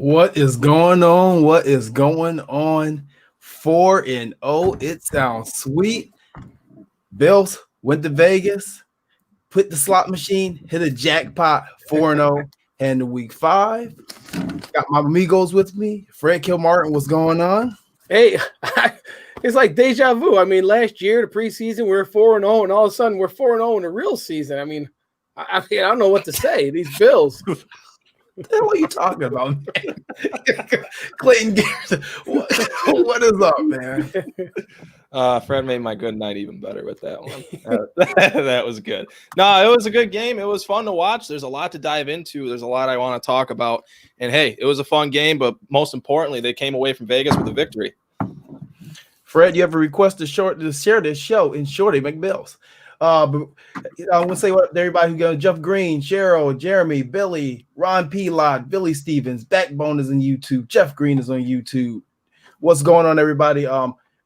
What is going on? What is going on? 4-0. It sounds sweet. Bills went to Vegas, put the slot machine, hit a jackpot. 4-0. And week 5. Got my amigos with me. Fred Kilmartin, what's going on? Hey, it's like deja vu. I mean, last year, the preseason, we were 4-0, and all of a sudden we're 4-0 in the real season. I mean, I don't know what to say. These Bills. What are you talking about, man? Clayton Garrison, what is up, man? Fred made my good night even better with that one. That was good. No, it was a good game. It was fun to watch. There's a lot to dive into. There's a lot I want to talk about. And, hey, it was a fun game, but most importantly, they came away from Vegas with a victory. Fred, you have a request to share this show in Shorty McBills. But I want to say what everybody who got Jeff Green, Cheryl, Jeremy, Billy, Ron Pelot, Billy Stevens, Backbone is on YouTube. Jeff Green is on YouTube. What's going on, everybody?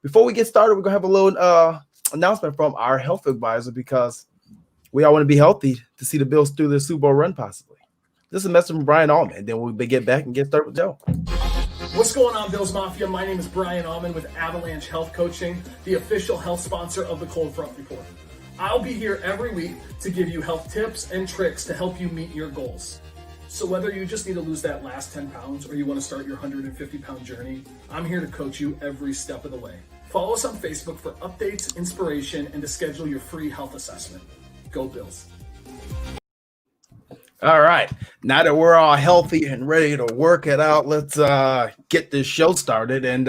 Before we get started, we're gonna have a little announcement from our health advisor because we all want to be healthy to see the Bills through their Super Bowl run, possibly. This is a message from Brian Allman, and then we'll get back and get started with Joe. What's going on, Bills Mafia? My name is Brian Allman with Avalanche Health Coaching, the official health sponsor of the Cold Front Report. I'll be here every week to give you health tips and tricks to help you meet your goals. So whether you just need to lose that last 10 pounds or you want to start your 150-pound journey, I'm here to coach you every step of the way. Follow us on Facebook for updates, inspiration, and to schedule your free health assessment. Go Bills. All right. Now that we're all healthy and ready to work it out, let's get this show started. And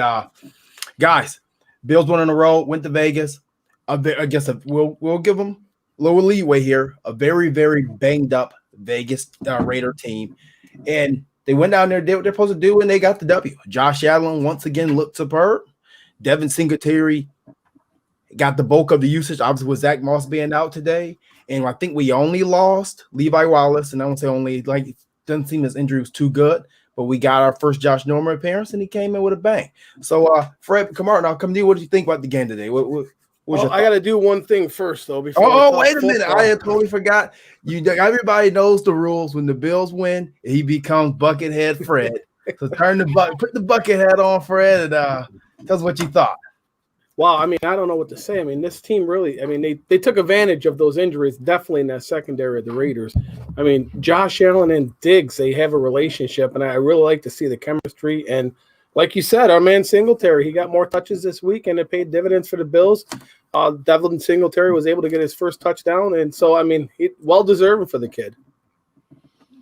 guys, Bills won in a row, went to Vegas. I guess we'll give them a little leeway here. A very, very banged up Vegas Raider team. And they went down there, did what they're supposed to do, and they got the W. Josh Allen once again looked superb. Devin Singletary got the bulk of the usage, obviously with Zach Moss being out today. And I think we only lost Levi Wallace, and I won't say only, like, it doesn't seem his injury was too good, but we got our first Josh Norman appearance, and he came in with a bang. So, Fred, come on, I'll come to you. What did you think about the game today? Well, I got to do one thing first, though. Before wait a minute. I had totally forgot. Everybody knows the rules. When the Bills win, he becomes Buckethead Fred. So put the bucket hat on, Fred, and tell us what you thought. Well, I mean, I don't know what to say. I mean, this team really, I mean, they took advantage of those injuries, definitely in that secondary of the Raiders. I mean, Josh Allen and Diggs, they have a relationship, and I really like to see the chemistry. And like you said, our man Singletary, he got more touches this week, and it paid dividends for the Bills. Devin Singletary was able to get his first touchdown, and so, I mean, well-deserving for the kid.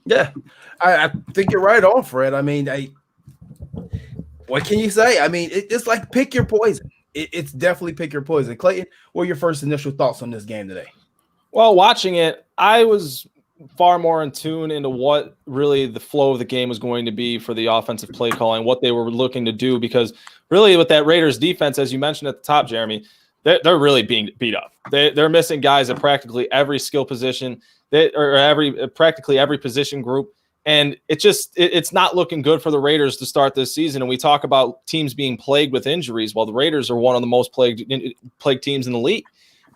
Yeah, I think you're right on, Fred. I mean, what can you say? I mean, it's like pick your poison. It's definitely pick your poison. Clayton, what are your first initial thoughts on this game today? Well, watching it, I was far more in tune into what really the flow of the game was going to be for the offensive play calling, what they were looking to do, because really with that Raiders defense, as you mentioned at the top, Jeremy, they're really being beat up. They're missing guys at practically every skill position, practically every position group. And it's not looking good for the Raiders to start this season. And we talk about teams being plagued with injuries. Well, the Raiders are one of the most plagued teams in the league.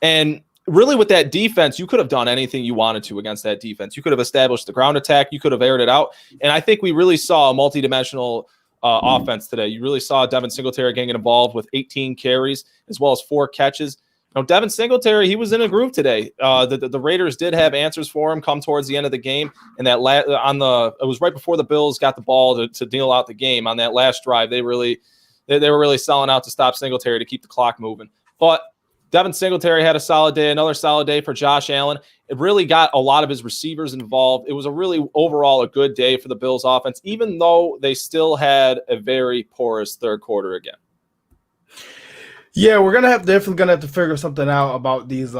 And really with that defense, you could have done anything you wanted to against that defense. You could have established the ground attack. You could have aired it out. And I think we really saw a multidimensional offense today. You really saw Devin Singletary getting involved with 18 carries as well as 4 catches. Devin Singletary, he was in a groove today. The Raiders did have answers for him come towards the end of the game, and it was right before the Bills got the ball to deal out the game on that last drive. They were really selling out to stop Singletary to keep the clock moving. But Devin Singletary had a solid day, another solid day for Josh Allen. It really got a lot of his receivers involved. It was a really overall a good day for the Bills offense, even though they still had a very porous third quarter again. Yeah, we're definitely gonna have to figure something out about these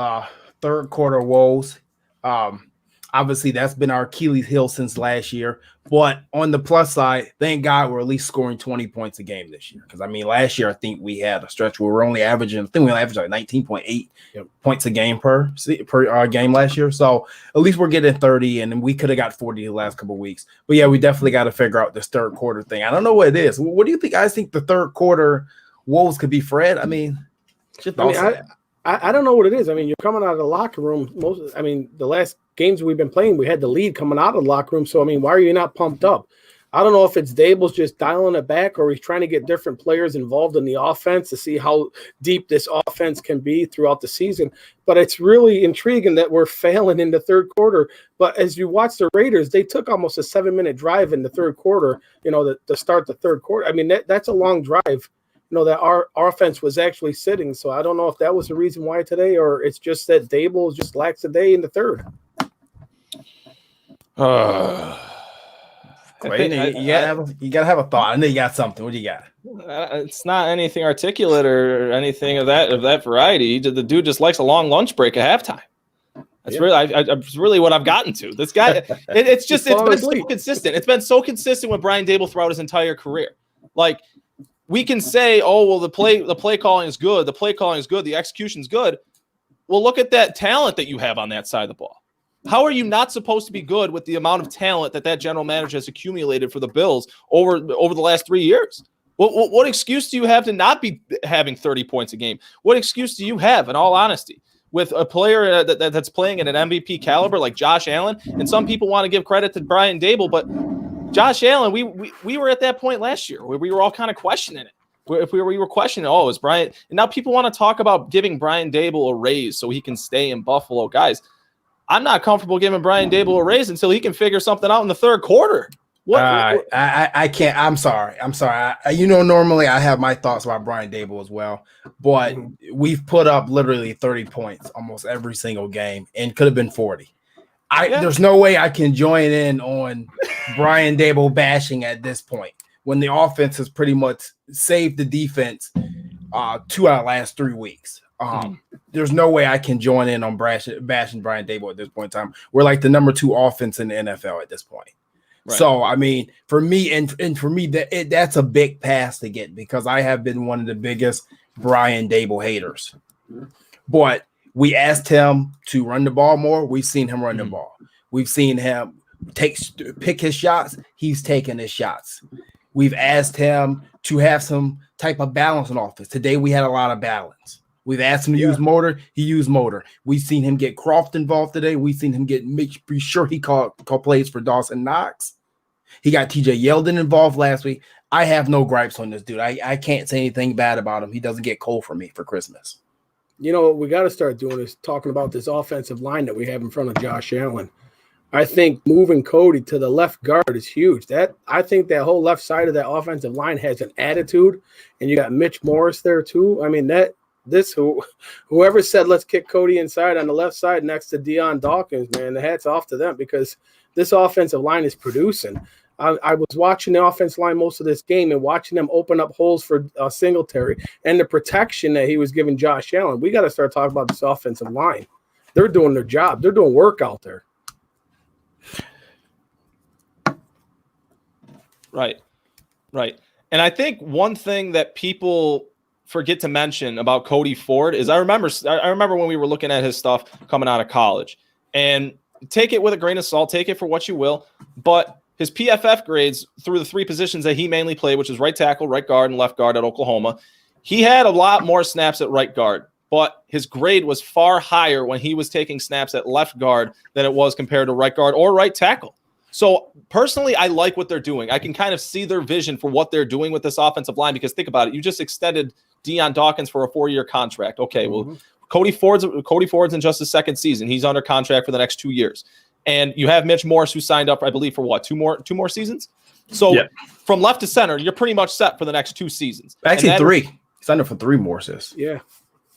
third quarter woes. Obviously, that's been our Achilles heel since last year. But on the plus side, thank God we're at least scoring 20 points a game this year. Because, I mean, last year I think we had a stretch where we're only averaging, like 19.8 points a game per game last year. So at least we're getting 30, and we could have got 40 the last couple of weeks. But, yeah, we definitely got to figure out this third quarter thing. I don't know what it is. What do you think? I think the third quarter woes could be, Fred? I mean, I don't know what it is. I mean, you're coming out of the locker room. The last games we've been playing, we had the lead coming out of the locker room. So, I mean, why are you not pumped up? I don't know if it's Dable's just dialing it back or he's trying to get different players involved in the offense to see how deep this offense can be throughout the season. But it's really intriguing that we're failing in the third quarter. But as you watch the Raiders, they took almost a 7-minute drive in the third quarter, to start the third quarter. I mean, that's a long drive, that our offense was actually sitting. So I don't know if that was the reason why today, or it's just that Dable just lacks a day in the third. Great. You gotta have a thought. I know you got something. What do you got? It's not anything articulate or anything of that variety. The dude just likes a long lunch break at halftime. That's really what I've gotten to. This guy, it's been so consistent. It's been so consistent with Brian Dable throughout his entire career. Like, we can say, oh, well, the play calling is good. The play calling is good. The execution's good. Well, look at that talent that you have on that side of the ball. How are you not supposed to be good with the amount of talent that general manager has accumulated for the Bills over the last 3 years? What excuse do you have to not be having 30 points a game? What excuse do you have, in all honesty, with a player that's playing at an MVP caliber like Josh Allen? And some people want to give credit to Brian Dable, but Josh Allen, we were at that point last year where we were all kind of questioning it. If we were questioning, is Brian? And now people want to talk about giving Brian Dable a raise so he can stay in Buffalo. Guys, I'm not comfortable giving Brian Dable a raise until he can figure something out in the third quarter. I can't. I'm sorry. Normally I have my thoughts about Brian Dable as well, but we've put up literally 30 points almost every single game and could have been 40. There's no way I can join in on Brian Dable bashing at this point when the offense has pretty much saved the defense 2 out of the last 3 weeks. There's no way I can join in on bashing Brian Dable at this point in time. We're like the number 2 offense in the NFL at this point. Right. So, I mean, for me, that's a big pass to get because I have been one of the biggest Brian Dable haters. But we asked him to run the ball more. We've seen him run the ball. We've seen him pick his shots. He's taking his shots. We've asked him to have some type of balance in offense. Today, we had a lot of balance. We've asked him to use motor. He used motor. We've seen him get Croft involved today. We've seen him be sure he called plays for Dawson Knox. He got TJ Yeldon involved last week. I have no gripes on this dude. I can't say anything bad about him. He doesn't get cold for me for Christmas. What we got to start doing is talking about this offensive line that we have in front of Josh Allen. I think moving Cody to the left guard is huge. I think that whole left side of that offensive line has an attitude, and you got Mitch Morris there too. I mean, whoever said let's kick Cody inside on the left side next to Deion Dawkins, man, the hat's off to them because this offensive line is producing. I was watching the offensive line most of this game and watching them open up holes for Singletary and the protection that he was giving Josh Allen. We got to start talking about this offensive line. They're doing their job. They're doing work out there. Right. And I think one thing that people forget to mention about Cody Ford is I remember when we were looking at his stuff coming out of college, and take it with a grain of salt, take it for what you will, but his PFF grades through the 3 positions that he mainly played, which is right tackle, right guard, and left guard at Oklahoma, he had a lot more snaps at right guard, but his grade was far higher when he was taking snaps at left guard than it was compared to right guard or right tackle. So personally, I like what they're doing. I can kind of see their vision for what they're doing with this offensive line because think about it. You just extended Deion Dawkins for a 4-year contract. Okay, well, Cody Ford's in just his second season. He's under contract for the next 2 years. And you have Mitch Morris who signed up, I believe, for what, two more seasons? So from left to center, you're pretty much set for the next 2 seasons. Actually, 3. Signed up for 3 more, sis. Yeah.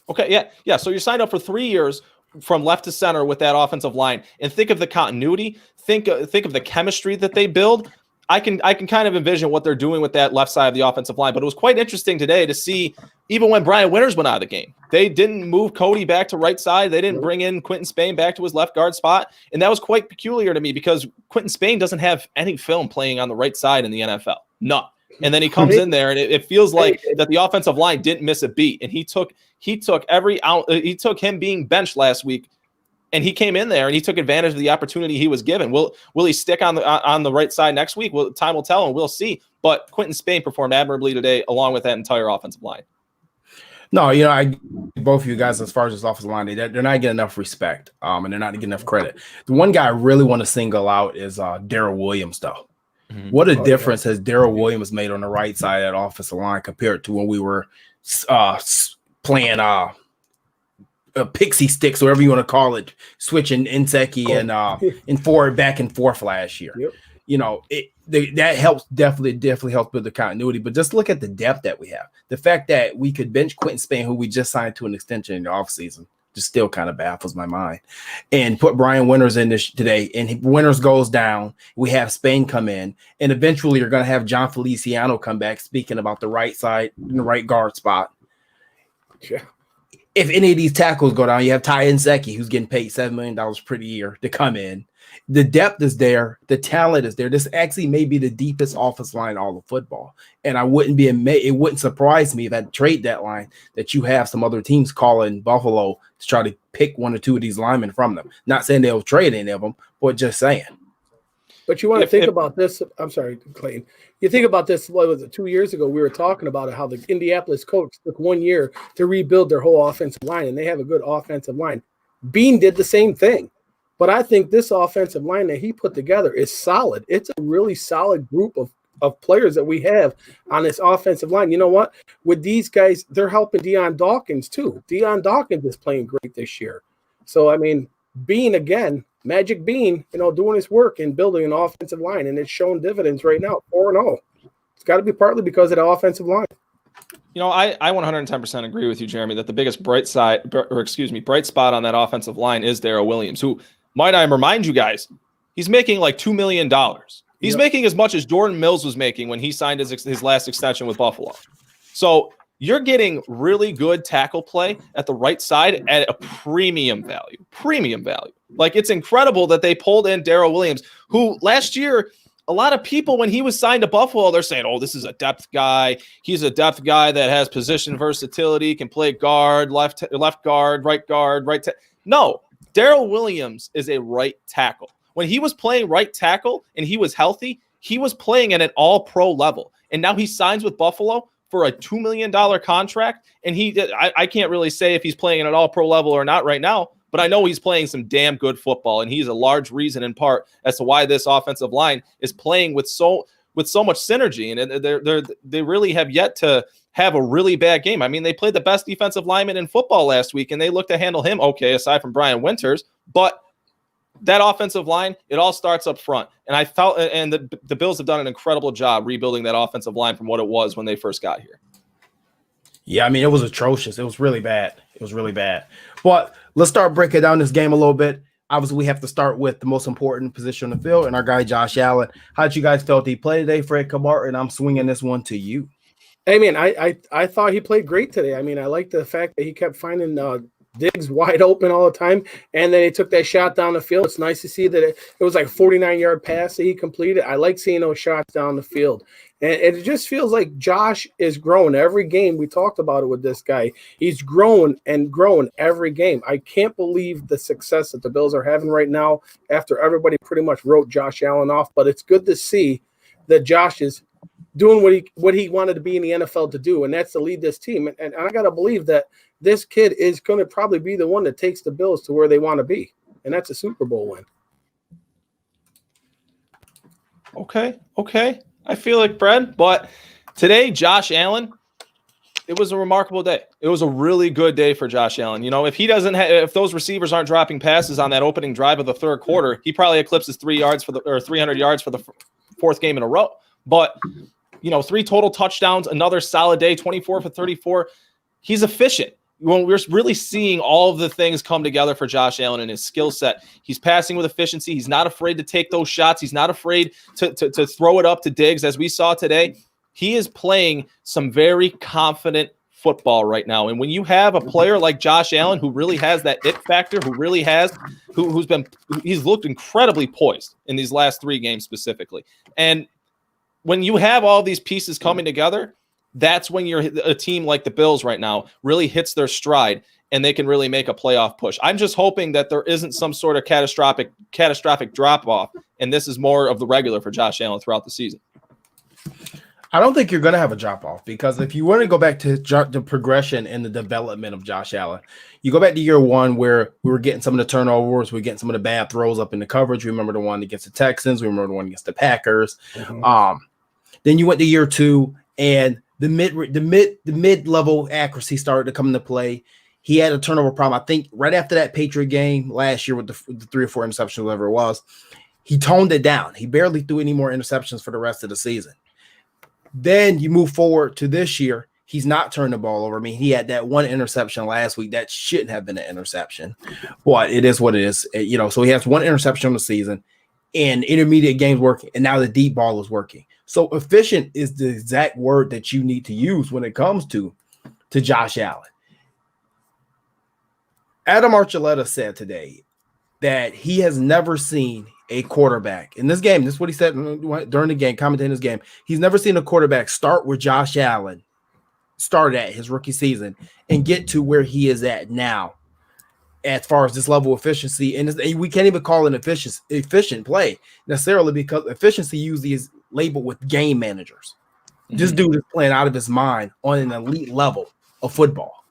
Okay, yeah. So you're signed up for 3 years from left to center with that offensive line. And think of the continuity. Think of the chemistry that they build. I can kind of envision what they're doing with that left side of the offensive line. But it was quite interesting today to see, even when Brian Winters went out of the game, they didn't move Cody back to right side. They didn't bring in Quentin Spain back to his left guard spot. And that was quite peculiar to me because Quentin Spain doesn't have any film playing on the right side in the NFL. None. And then he comes in there, and it feels like that the offensive line didn't miss a beat. And he took him being benched last week, and he came in there and he took advantage of the opportunity he was given. Will he stick on the right side next week? Well, time will tell, and we'll see. But Quentin Spain performed admirably today, along with that entire offensive line. No, I both of you guys, as far as this offensive line, they're not getting enough respect, and they're not getting enough credit. The one guy I really want to single out is Darrell Williams, though. What a difference has Daryl Williams made on the right side of that offensive line compared to when we were playing pixie sticks, whatever you want to call it, switching Inseki and forward back and forth last year. Yep. You know, that helps definitely helps build the continuity. But just look at the depth that we have. The fact that we could bench Quentin Spain, who we just signed to an extension in the offseason, just still kind of baffles my mind. And put Brian Winters in this today, and Winters goes down. We have Spain come in, and eventually you're going to have John Feliciano come back, speaking about the right side, the right guard spot. Yeah. If any of these tackles go down, you have Ty Inseki, who's getting paid $7 million per year to come in. The depth is there. The talent is there. This actually may be the deepest offensive line in all of football. And it wouldn't surprise me if at trade deadline that you have some other teams calling Buffalo to try to pick one or two of these linemen from them. Not saying they'll trade any of them, but just saying. But you want to think about this. I'm sorry, Clayton. You think about this, what was it, 2 years ago, we were talking about how the Indianapolis coach took 1 year to rebuild their whole offensive line, and they have a good offensive line. Bean did the same thing. But I think this offensive line that he put together is solid. It's a really solid group of players that we have on this offensive line. You know what? With these guys, they're helping Deion Dawkins too. Deion Dawkins is playing great this year. So, I mean, Bean again, Magic Bean, doing his work and building an offensive line, and it's showing dividends right now, 4-0. It's got to be partly because of the offensive line. I 110% agree with you, Jeremy, that the biggest bright spot on that offensive line is Daryl Williams, who, might I remind you guys, he's making like $2 million. He's making as much as Jordan Mills was making when he signed his last extension with Buffalo. So you're getting really good tackle play at the right side at a premium value. Like, it's incredible that they pulled in Daryl Williams, who last year, a lot of people, when he was signed to Buffalo, they're saying, oh, this is a depth guy. He's a depth guy that has position versatility, can play guard, left guard, right. No, Daryl Williams is a right tackle. When he was playing right tackle and he was healthy, he was playing at an all-pro level. And now he signs with Buffalo for a $2 million contract. And I can't really say if he's playing at an all-pro level or not right now, but I know he's playing some damn good football. And he's a large reason in part as to why this offensive line is playing with so much synergy. And they really have yet to have a really bad game. I mean, they played the best defensive lineman in football last week, and they looked to handle him okay, aside from Brian Winters. But that offensive line, it all starts up front. And I felt, and the Bills have done an incredible job rebuilding that offensive line from what it was when they first got here. Yeah, I mean, it was atrocious. It was really bad. But let's start breaking down this game a little bit. Obviously, we have to start with the most important position on the field and our guy, Josh Allen. How did you guys felt he played today, Fred Kamar? And I'm swinging this one to you. Hey, man, I thought he played great today. I mean, I like the fact that he kept finding Diggs wide open all the time, and then he took that shot down the field. It's nice to see that it was like a 49-yard pass that he completed. I like seeing those shots down the field. And it just feels like Josh is growing every game. We talked about it with this guy. He's grown and grown every game. I can't believe the success that the Bills are having right now after everybody pretty much wrote Josh Allen off. But it's good to see that Josh is doing what he wanted to be in the NFL to do, and that's to lead this team. And I got to believe that this kid is going to probably be the one that takes the Bills to where they want to be, and that's a Super Bowl win. Okay. I feel like Brad, but today, Josh Allen, it was a remarkable day. It was a really good day for Josh Allen. If those receivers aren't dropping passes on that opening drive of the third quarter, he probably eclipses 300 yards for the fourth game in a row. But 3 total touchdowns, another solid day, 24 for 34. He's efficient. When we're really seeing all of the things come together for Josh Allen and his skill set, he's passing with efficiency. He's not afraid to take those shots. He's not afraid to throw it up to Diggs, as we saw today. He is playing some very confident football right now. And when you have a player like Josh Allen, who really has that it factor, he's looked incredibly poised in these last 3 games specifically. And when you have all these pieces coming together, that's when a team like the Bills right now really hits their stride and they can really make a playoff push. I'm just hoping that there isn't some sort of catastrophic drop-off, and this is more of the regular for Josh Allen throughout the season. I don't think you're going to have a drop off because if you want to go back to the progression and the development of Josh Allen, you go back to year one where we were getting some of the turnovers, we were getting some of the bad throws up in the coverage. Remember the one against the Texans, we remember the one against the Packers. Then you went to year two, and the mid level accuracy started to come into play. He had a turnover problem. I think right after that Patriot game last year with the 3 or 4 interceptions, whatever it was, he toned it down. He barely threw any more interceptions for the rest of the season. Then you move forward to this year. He's not turned the ball over. I mean, he had that one interception last week. That shouldn't have been an interception, but it is what it is. So he has one interception on the season, and intermediate games working, and now the deep ball is working. So efficient is the exact word that you need to use when it comes to Josh Allen. Adam Archuleta said today that he has never seen a quarterback in this game. This is what he said during the game, commentating this game. He's never seen a quarterback start where Josh Allen started at his rookie season and get to where he is at now as far as this level of efficiency. And we can't even call it an efficient play necessarily because efficiency usually is labeled with game managers. Mm-hmm. This dude is playing out of his mind on an elite level of football.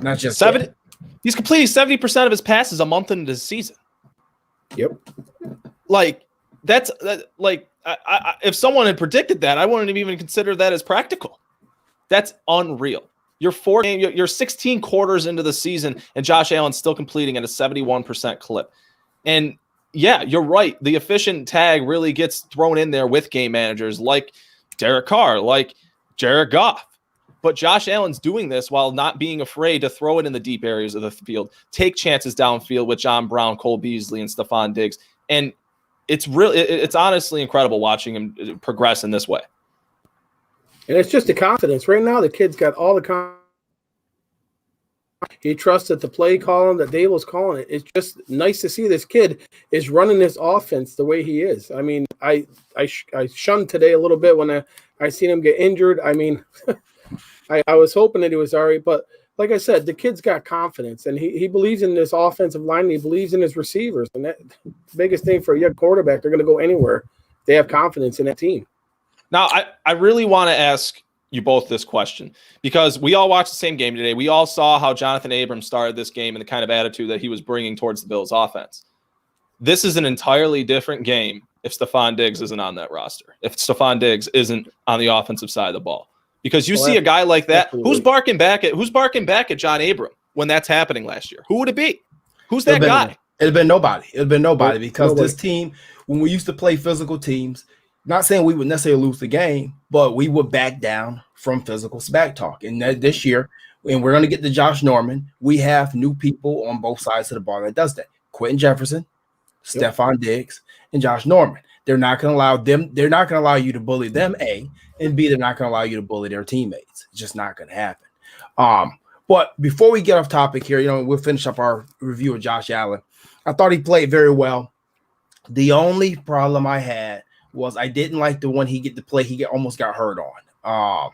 Not just 70. He's completing 70% of his passes a month into the season. Yep. Like that's like if someone had predicted that, I wouldn't have even considered that as practical. That's unreal. You're 16 quarters into the season, and Josh Allen's still completing at a 71% clip. And yeah, you're right. The efficient tag really gets thrown in there with game managers like Derek Carr, like Jared Goff. But Josh Allen's doing this while not being afraid to throw it in the deep areas of the field, take chances downfield with John Brown, Cole Beasley, and Stephon Diggs. And it's honestly incredible watching him progress in this way. And it's just the confidence. Right now, the kid's got all the confidence. He trusts that the play calling that Dave was calling it. It's just nice to see this kid is running this offense the way he is. I mean, I shunned today a little bit when I seen him get injured. I mean, I was hoping that he was all right, but like I said, the kid's got confidence, and he believes in this offensive line, and he believes in his receivers, and that's the biggest thing for a young quarterback. They're going to go anywhere. They have confidence in that team. Now, I really want to ask you both this question because we all watched the same game today. We all saw how Jonathan Abrams started this game and the kind of attitude that he was bringing towards the Bills offense. This is an entirely different game if Stephon Diggs isn't on that roster, if Stephon Diggs isn't on the offensive side of the ball. Because you see a guy like that, who's barking back at John Abram when that's happening last year? Who would it be? Who's that guy? It'd been nobody. Because this team, when we used to play physical teams, not saying we would necessarily lose the game, but we would back down from physical smack talk. And this year, and we're going to get to Josh Norman, we have new people on both sides of the ball that does that. Quentin Jefferson, Stephon Diggs, and Josh Norman. They're not going to allow you to bully them, A, and B, they're not going to allow you to bully their teammates. It's just not going to happen. But before we get off topic here, we'll finish up our review of Josh Allen. I thought he played very well. The only problem I had was I didn't like the one he almost got hurt on.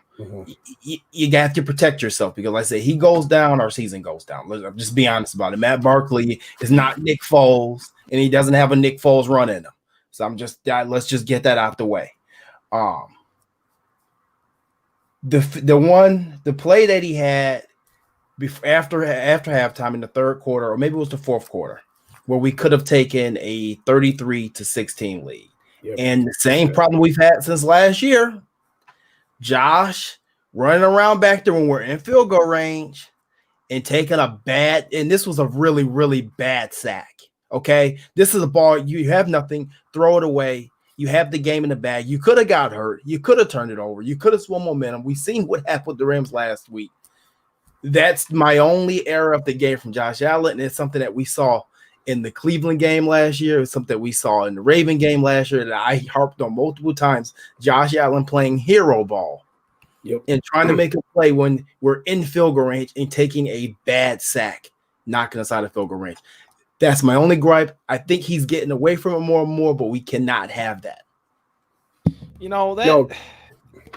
You have to protect yourself because, like I said, he goes down, our season goes down. Let's just be honest about it. Matt Barkley is not Nick Foles, and he doesn't have a Nick Foles run in him. So let's just get that out the way. The play that he had after halftime in the third quarter, or maybe it was the fourth quarter, where we could have taken a 33-16 lead. Yep. And the same problem we've had since last year. Josh running around back there when we're in field goal range and taking and this was a really, really bad sack. Okay, this is a ball. You have nothing. Throw it away. You have the game in the bag. You could have got hurt. You could have turned it over. You could have swung momentum. We've seen what happened with the Rams last week. That's my only error of the game from Josh Allen. And it's something that we saw in the Cleveland game last year. It's something that we saw in the Raven game last year that I harped on multiple times. Josh Allen playing hero ball and trying to make a play when we're in field goal range and taking a bad sack, knocking us out of field goal range. That's my only gripe. I think he's getting away from it more and more, but we cannot have that.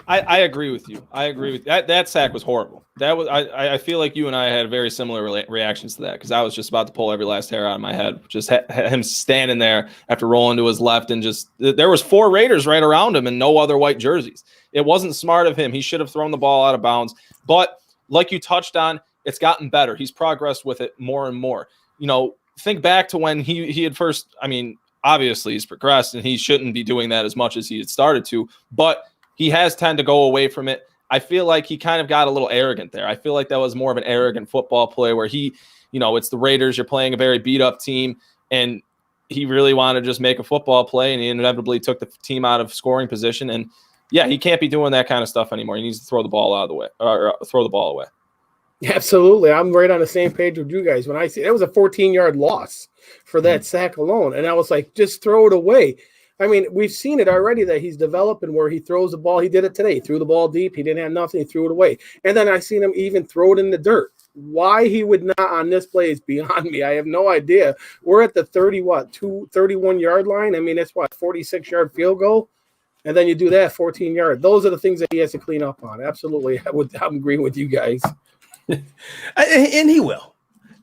I agree with you. I agree with that. That sack was horrible. That was I feel like you and I had very similar reactions to that because I was just about to pull every last hair out of my head. Just him standing there after rolling to his left and just there was 4 Raiders right around him and no other white jerseys. It wasn't smart of him. He should have thrown the ball out of bounds. But like you touched on, it's gotten better. He's progressed with it more and more. You know, think back to when he had first. I mean, obviously he's progressed and he shouldn't be doing that as much as he had started to, but he has tended to go away from it. I feel like he kind of got a little arrogant there. I feel like that was more of an arrogant football play where he, you know, it's the Raiders. You're playing a very beat up team and he really wanted to just make a football play and he inevitably took the team out of scoring position. And yeah, he can't be doing that kind of stuff anymore. He needs to throw the ball out of the way or throw the ball away. Absolutely. I'm right on the same page with you guys. When I see it was a 14-yard loss for that sack alone. And I was like, just throw it away. I mean, we've seen it already that he's developing where he throws the ball. He did it today. He threw the ball deep. He didn't have nothing. He threw it away. And then I seen him even throw it in the dirt. Why he would not on this play is beyond me. I have no idea. We're at the 31-yard line. I mean, it's 46-yard field goal. And then you do that 14 yards. Those are the things that he has to clean up on. Absolutely. I'm agreeing with you guys. And he will.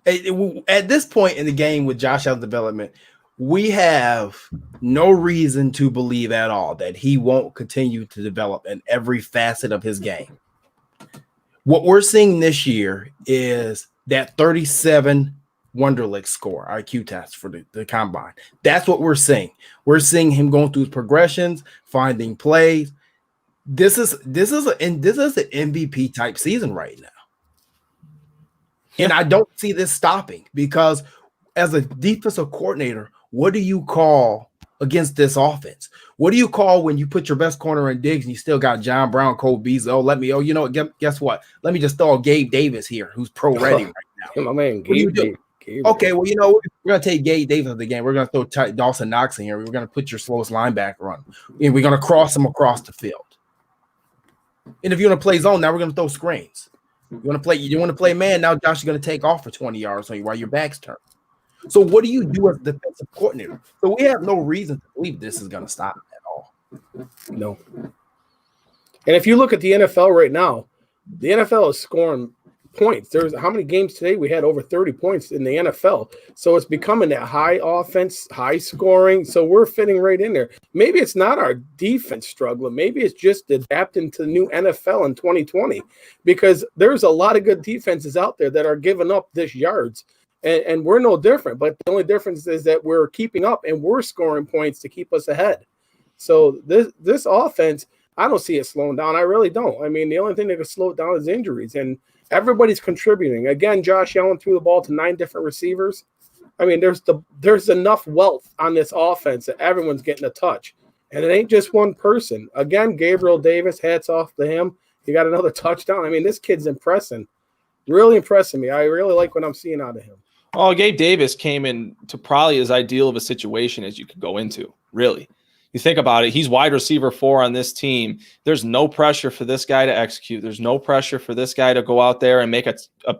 At this point in the game with Josh Allen's development, we have no reason to believe at all that he won't continue to develop in every facet of his game. What we're seeing this year is that 37 Wonderlic score, IQ test for the combine. That's what we're seeing. We're seeing him going through his progressions, finding plays. This is an MVP type season right now. And I don't see this stopping because as a defensive coordinator, what do you call against this offense? What do you call when you put your best corner in Diggs and you still got John Brown, Cole Beasley? Guess what? Let me just throw Gabe Davis here, who's pro ready right now. My man, Gabe. Okay, well, we're going to take Gabe Davis of the game. We're going to throw Dawson Knox in here. We're going to put your slowest linebacker on. And we're going to cross him across the field. And if you want to play zone, now we're going to throw screens. You want to play man, now Josh is going to take off for 20 yards on you while your back's turned. So what do you do as a defensive coordinator? So we have no reason to believe this is going to stop at all. No. And if you look at the NFL right now, the NFL is scoring points. There's how many games today we had over 30 points in the NFL. So it's becoming that high offense, high scoring. So we're fitting right in there. Maybe it's not our defense struggling. Maybe it's just adapting to the new NFL in 2020 because there's a lot of good defenses out there that are giving up this yards. And we're no different. But the only difference is that we're keeping up and we're scoring points to keep us ahead. So this offense, I don't see it slowing down. I really don't. I mean, the only thing that could slow it down is injuries. And everybody's contributing. Again, Josh Allen threw the ball to 9 different receivers. I mean, there's enough wealth on this offense that everyone's getting a touch. And it ain't just one person. Again, Gabriel Davis, hats off to him. He got another touchdown. I mean, this kid's really impressing me. I really like what I'm seeing out of him. Oh, Gabe Davis came in to probably as ideal of a situation as you could go into, really. You think about it, he's wide receiver 4 on this team. There's no pressure for this guy to execute. There's no pressure for this guy to go out there and make a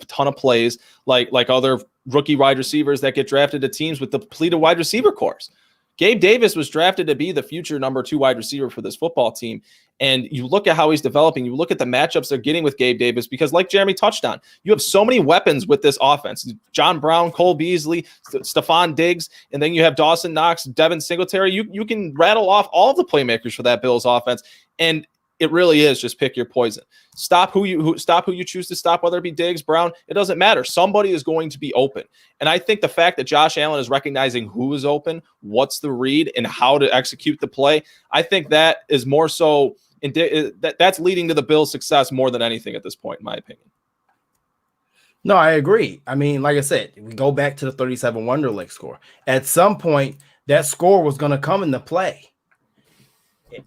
ton of plays like other rookie wide receivers that get drafted to teams with depleted wide receiver corps. Gabe Davis was drafted to be the future number 2 wide receiver for this football team. And you look at how he's developing. You look at the matchups they're getting with Gabe Davis because like Jeremy touched on, you have so many weapons with this offense. John Brown, Cole Beasley, Stephon Diggs, and then you have Dawson Knox, Devin Singletary. You can rattle off all of the playmakers for that Bills offense. And it really is just pick your poison. Stop who you choose to stop, whether it be Diggs, Brown. It doesn't matter. Somebody is going to be open. And I think the fact that Josh Allen is recognizing who is open, what's the read, and how to execute the play, I think that is more so that's leading to the Bills' success more than anything at this point, in my opinion. No, I agree. I mean, like I said, we go back to the 37 Wonderlic score. At some point, that score was going to come into play.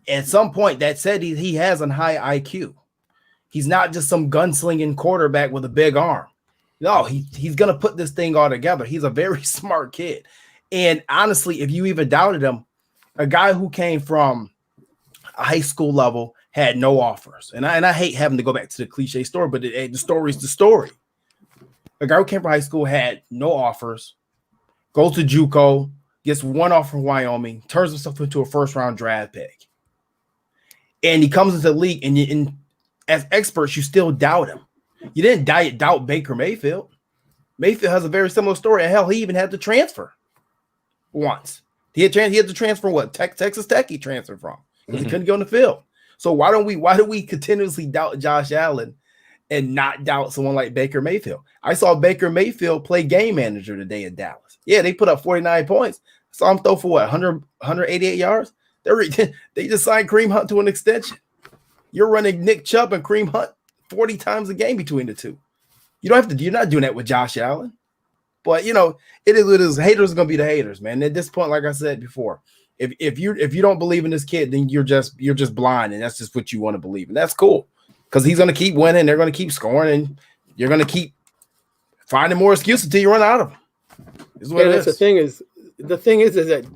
At some point, that said he has a high IQ. He's not just some gunslinging quarterback with a big arm. No, he's going to put this thing all together. He's a very smart kid. And honestly, if you even doubted him, a guy who came from a high school level had no offers. And I hate having to go back to the cliche story, but the story's the story. A guy who came from high school had no offers, goes to JUCO, gets one offer from Wyoming, turns himself into a first-round draft pick. And he comes into the league, and as experts, you still doubt him. You didn't doubt Baker Mayfield. Mayfield has a very similar story. And hell, he even had to transfer once. He had to transfer what? Texas Tech he transferred from. He couldn't go on the field. So why do we continuously doubt Josh Allen and not doubt someone like Baker Mayfield? I saw Baker Mayfield play game manager today in Dallas. Yeah, they put up 49 points. I saw him throw for what, 188 yards? They just signed Kareem Hunt to an extension. You're running Nick Chubb and Kareem Hunt 40 times a game between the two. You're not doing that with Josh Allen. But it is what it is. Haters are gonna be the haters, man. At this point, like I said before, if you don't believe in this kid, then you're just blind, and that's just what you want to believe. And that's cool. Because he's gonna keep winning, they're gonna keep scoring, and you're gonna keep finding more excuses until you run out of them. Is what it is. The thing is that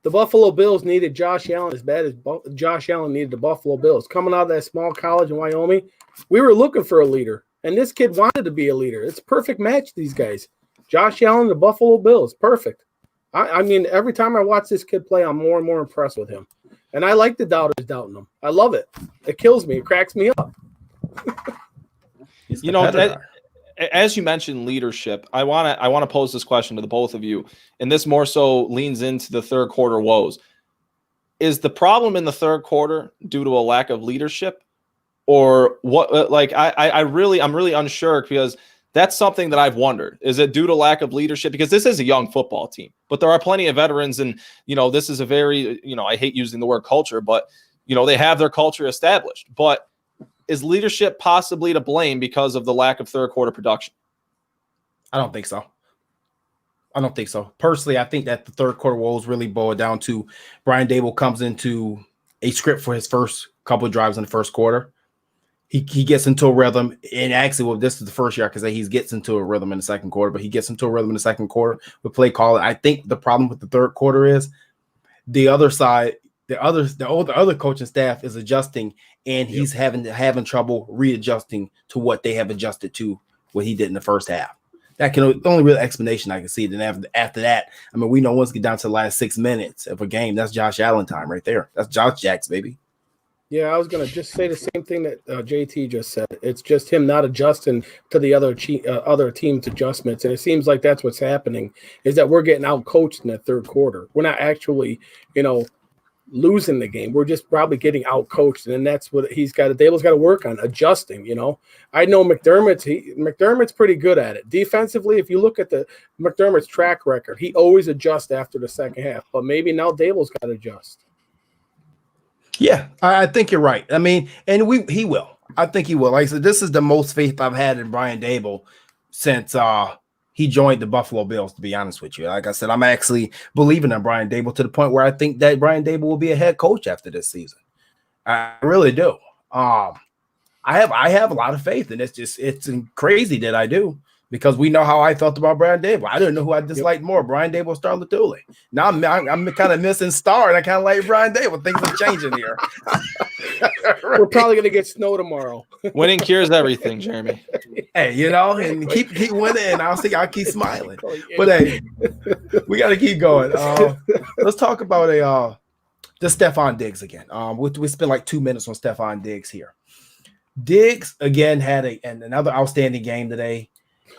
the Buffalo Bills needed Josh Allen as bad as Josh Allen needed the Buffalo Bills. Coming out of that small college in Wyoming, we were looking for a leader, and this kid wanted to be a leader. It's a perfect match, these guys. Josh Allen, the Buffalo Bills, perfect. I mean, every time I watch this kid play, I'm more and more impressed with him. And I like the doubters doubting him. I love it. It kills me. It cracks me up. As you mentioned leadership, I want to pose this question to the both of you, and this more so leans into the third quarter woes. Is the problem in the third quarter due to a lack of leadership, or what? Like I'm really unsure, because that's something that I've wondered. Is it due to lack of leadership? Because this is a young football team, but there are plenty of veterans, and this is a very I hate using the word culture, but they have their culture established. But is leadership possibly to blame because of the lack of third quarter production? I don't think so. Personally, I think that the third quarter woes really boil down to Brian Daboll comes into a script for his first couple of drives in the first quarter. He gets into a rhythm, and actually, this is the first year I can say he gets into a rhythm in the second quarter, but he gets into a rhythm in the second quarter with play calling. I think the problem with the third quarter is the other side, the other coaching staff is adjusting, and he's having trouble readjusting to what they have adjusted to what he did in the first half. The only real explanation I can see. Then after that, I mean, we know once we get down to the last 6 minutes of a game, that's Josh Allen time right there. That's Josh Jacks, baby. Yeah, I was going to just say the same thing that JT just said. It's just him not adjusting to the other team's adjustments. And it seems like that's what's happening, is that we're getting out-coached in that third quarter. We're not actually, losing the game. We're just probably getting out-coached. And that's what Daboll's got to work on, adjusting, I know McDermott's pretty good at it. Defensively, if you look at McDermott's track record, he always adjusts after the second half. But maybe now Daboll's got to adjust. Yeah, I think you're right. I mean, and he will. I think he will. Like I said, this is the most faith I've had in Brian Daboll since he joined the Buffalo Bills, to be honest with you. Like I said, I'm actually believing in Brian Daboll to the point where I think that Brian Daboll will be a head coach after this season. I really do. I have a lot of faith, and it's crazy that I do, because we know how I felt about Brian Daboll. I didn't know who I disliked more, Brian Daboll or Star Lotulelei. Now I'm kind of missing Star, and I kind of like Brian Daboll. Things are changing here. We're probably going to get snow tomorrow. Winning cures everything, Jeremy. Hey, and keep winning, and I'll keep smiling. But hey, we got to keep going. Let's talk about the Stephon Diggs again. We spent like 2 minutes on Stephon Diggs here. Diggs again had another outstanding game today.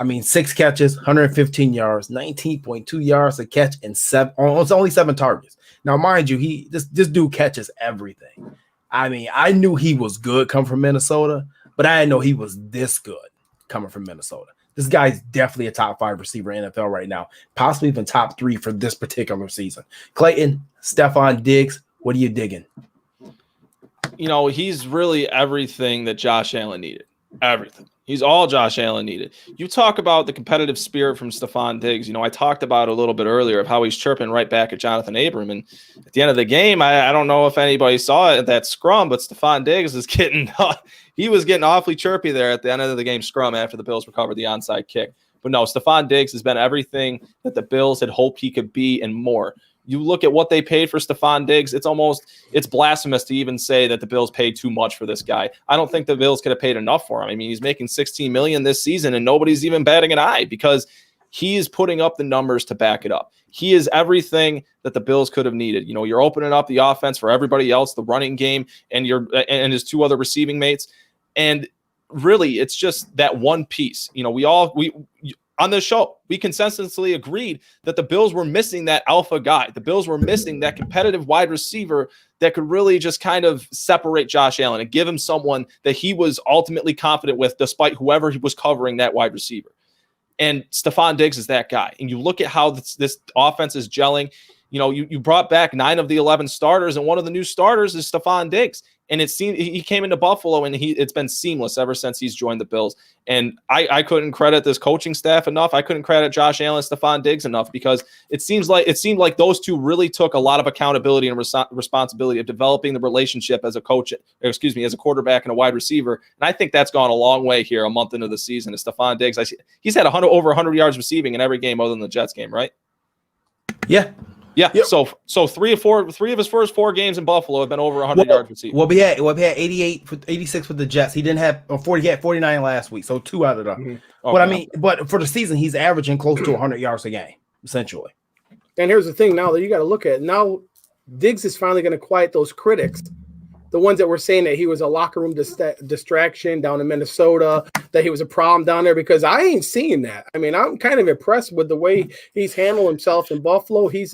I mean, 6 catches, 115 yards, 19.2 yards a catch, and only 7 targets. Now, mind you, this dude catches everything. I mean, I knew he was good coming from Minnesota, but I didn't know he was this good coming from Minnesota. This guy's definitely a top 5 receiver in NFL right now, possibly even top 3 for this particular season. Clayton, Stephon Diggs, what are you digging? He's really everything that Josh Allen needed. Everything. He's all Josh Allen needed. You talk about the competitive spirit from Stephon Diggs. I talked about a little bit earlier of how he's chirping right back at Jonathan Abram. And at the end of the game, I don't know if anybody saw it at that scrum, but Stephon Diggs is getting awfully chirpy there at the end of the game scrum after the Bills recovered the onside kick. But no, Stephon Diggs has been everything that the Bills had hoped he could be and more. You look at what they paid for Stephon Diggs, it's blasphemous to even say that the Bills paid too much for this guy. I don't think the Bills could have paid enough for him. I mean, he's making $16 million this season, and nobody's even batting an eye, because he is putting up the numbers to back it up. He is everything that the Bills could have needed. You know, you're opening up the offense for everybody else, the running game, and his two other receiving mates. And really, it's just that one piece. You know, we on this show, we consensusly agreed that the Bills were missing that alpha guy. The Bills were missing that competitive wide receiver that could really just kind of separate Josh Allen and give him someone that he was ultimately confident with, despite whoever he was covering that wide receiver. And Stephon Diggs is that guy. And you look at how this offense is gelling. You know, you brought back 9 of the 11 starters, and one of the new starters is Stephon Diggs. And it seemed he came into Buffalo, and it's been seamless ever since he's joined the Bills. And I couldn't credit this coaching staff enough. I couldn't credit Josh Allen and Stephon Diggs enough, because it seemed like those two really took a lot of accountability and responsibility of developing the relationship as a quarterback and a wide receiver. And I think that's gone a long way here a month into the season. As Stephon Diggs, he's had over 100 yards receiving in every game other than the Jets game, right? Yeah. Yeah, yep. So three of his first 4 games in Buffalo have been over 100 yards receiving. Well, he had 86 with the Jets. He didn't have 40. He had 49 last week, so 2 out of them. Mm-hmm. Okay. But for the season, he's averaging close to 100 yards a game, essentially. And here's the thing: now that you got to look at it, now, Diggs is finally going to quiet those critics. The ones that were saying that he was a locker room distraction down in Minnesota, that he was a problem down there, because I ain't seeing that. I mean, I'm kind of impressed with the way he's handled himself in Buffalo. He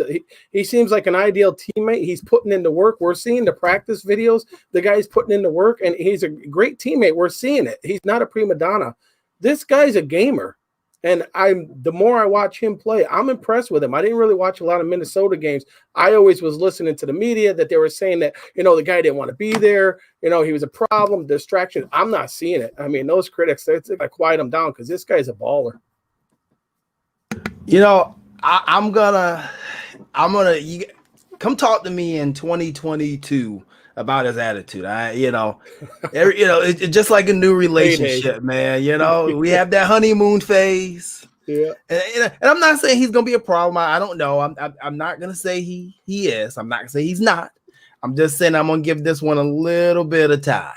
seems like an ideal teammate. He's putting in the work. We're seeing the practice videos. The guy's putting in the work, and he's a great teammate. We're seeing it. He's not a prima donna. This guy's a gamer. And the more I watch him play, I'm impressed with him. I didn't really watch a lot of Minnesota games. I always was listening to the media that they were saying that, the guy didn't want to be there. He was a problem, distraction. I'm not seeing it. I mean, those critics, they got to quiet him down, because this guy's a baller. I'm gonna you come talk to me in 2022 about his attitude. It's just like a new relationship, man. We have that honeymoon phase. Yeah. And I'm not saying he's gonna be a problem. I don't know. I'm not gonna say he is. I'm not gonna say he's not. I'm just saying I'm gonna give this one a little bit of time.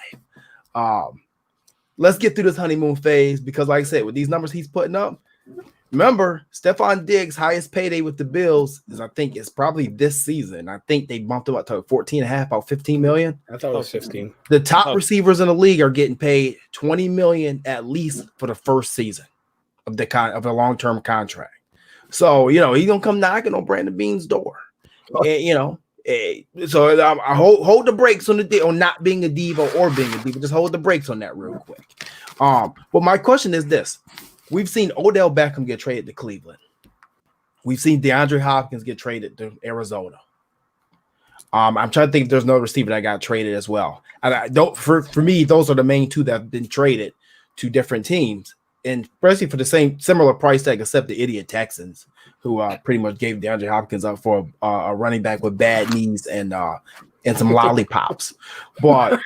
Let's get through this honeymoon phase, because like I said, with these numbers he's putting up, remember, Stephon Diggs' highest payday with the Bills is probably this season. I think they bumped him up to 14.5, about $15 million. I thought it was 15. The top receivers in the league are getting paid $20 million at least for the first season of a long-term contract. So, he's gonna come knocking on Brandon Beane's door. And, so I hold the brakes on not being a diva or being a diva. Just hold the brakes on that real quick. But my question is this. We've seen Odell Beckham get traded to Cleveland. We've seen DeAndre Hopkins get traded to Arizona. I'm trying to think if there's no receiver that got traded as well. And for me, those are the main 2 that have been traded to different teams, and especially for the similar price tag, except the idiot Texans, who pretty much gave DeAndre Hopkins up for a running back with bad knees and some lollipops. But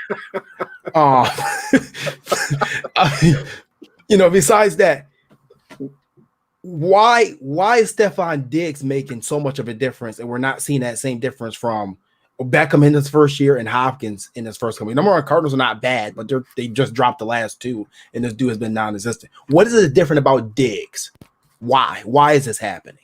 besides that, why is Stephon Diggs making so much of a difference, and we're not seeing that same difference from Beckham in his first year and Hopkins in his first coming? Number one, Cardinals are not bad, but they just dropped the last 2, and this dude has been non-existent. What is it different about Diggs? Why is this happening?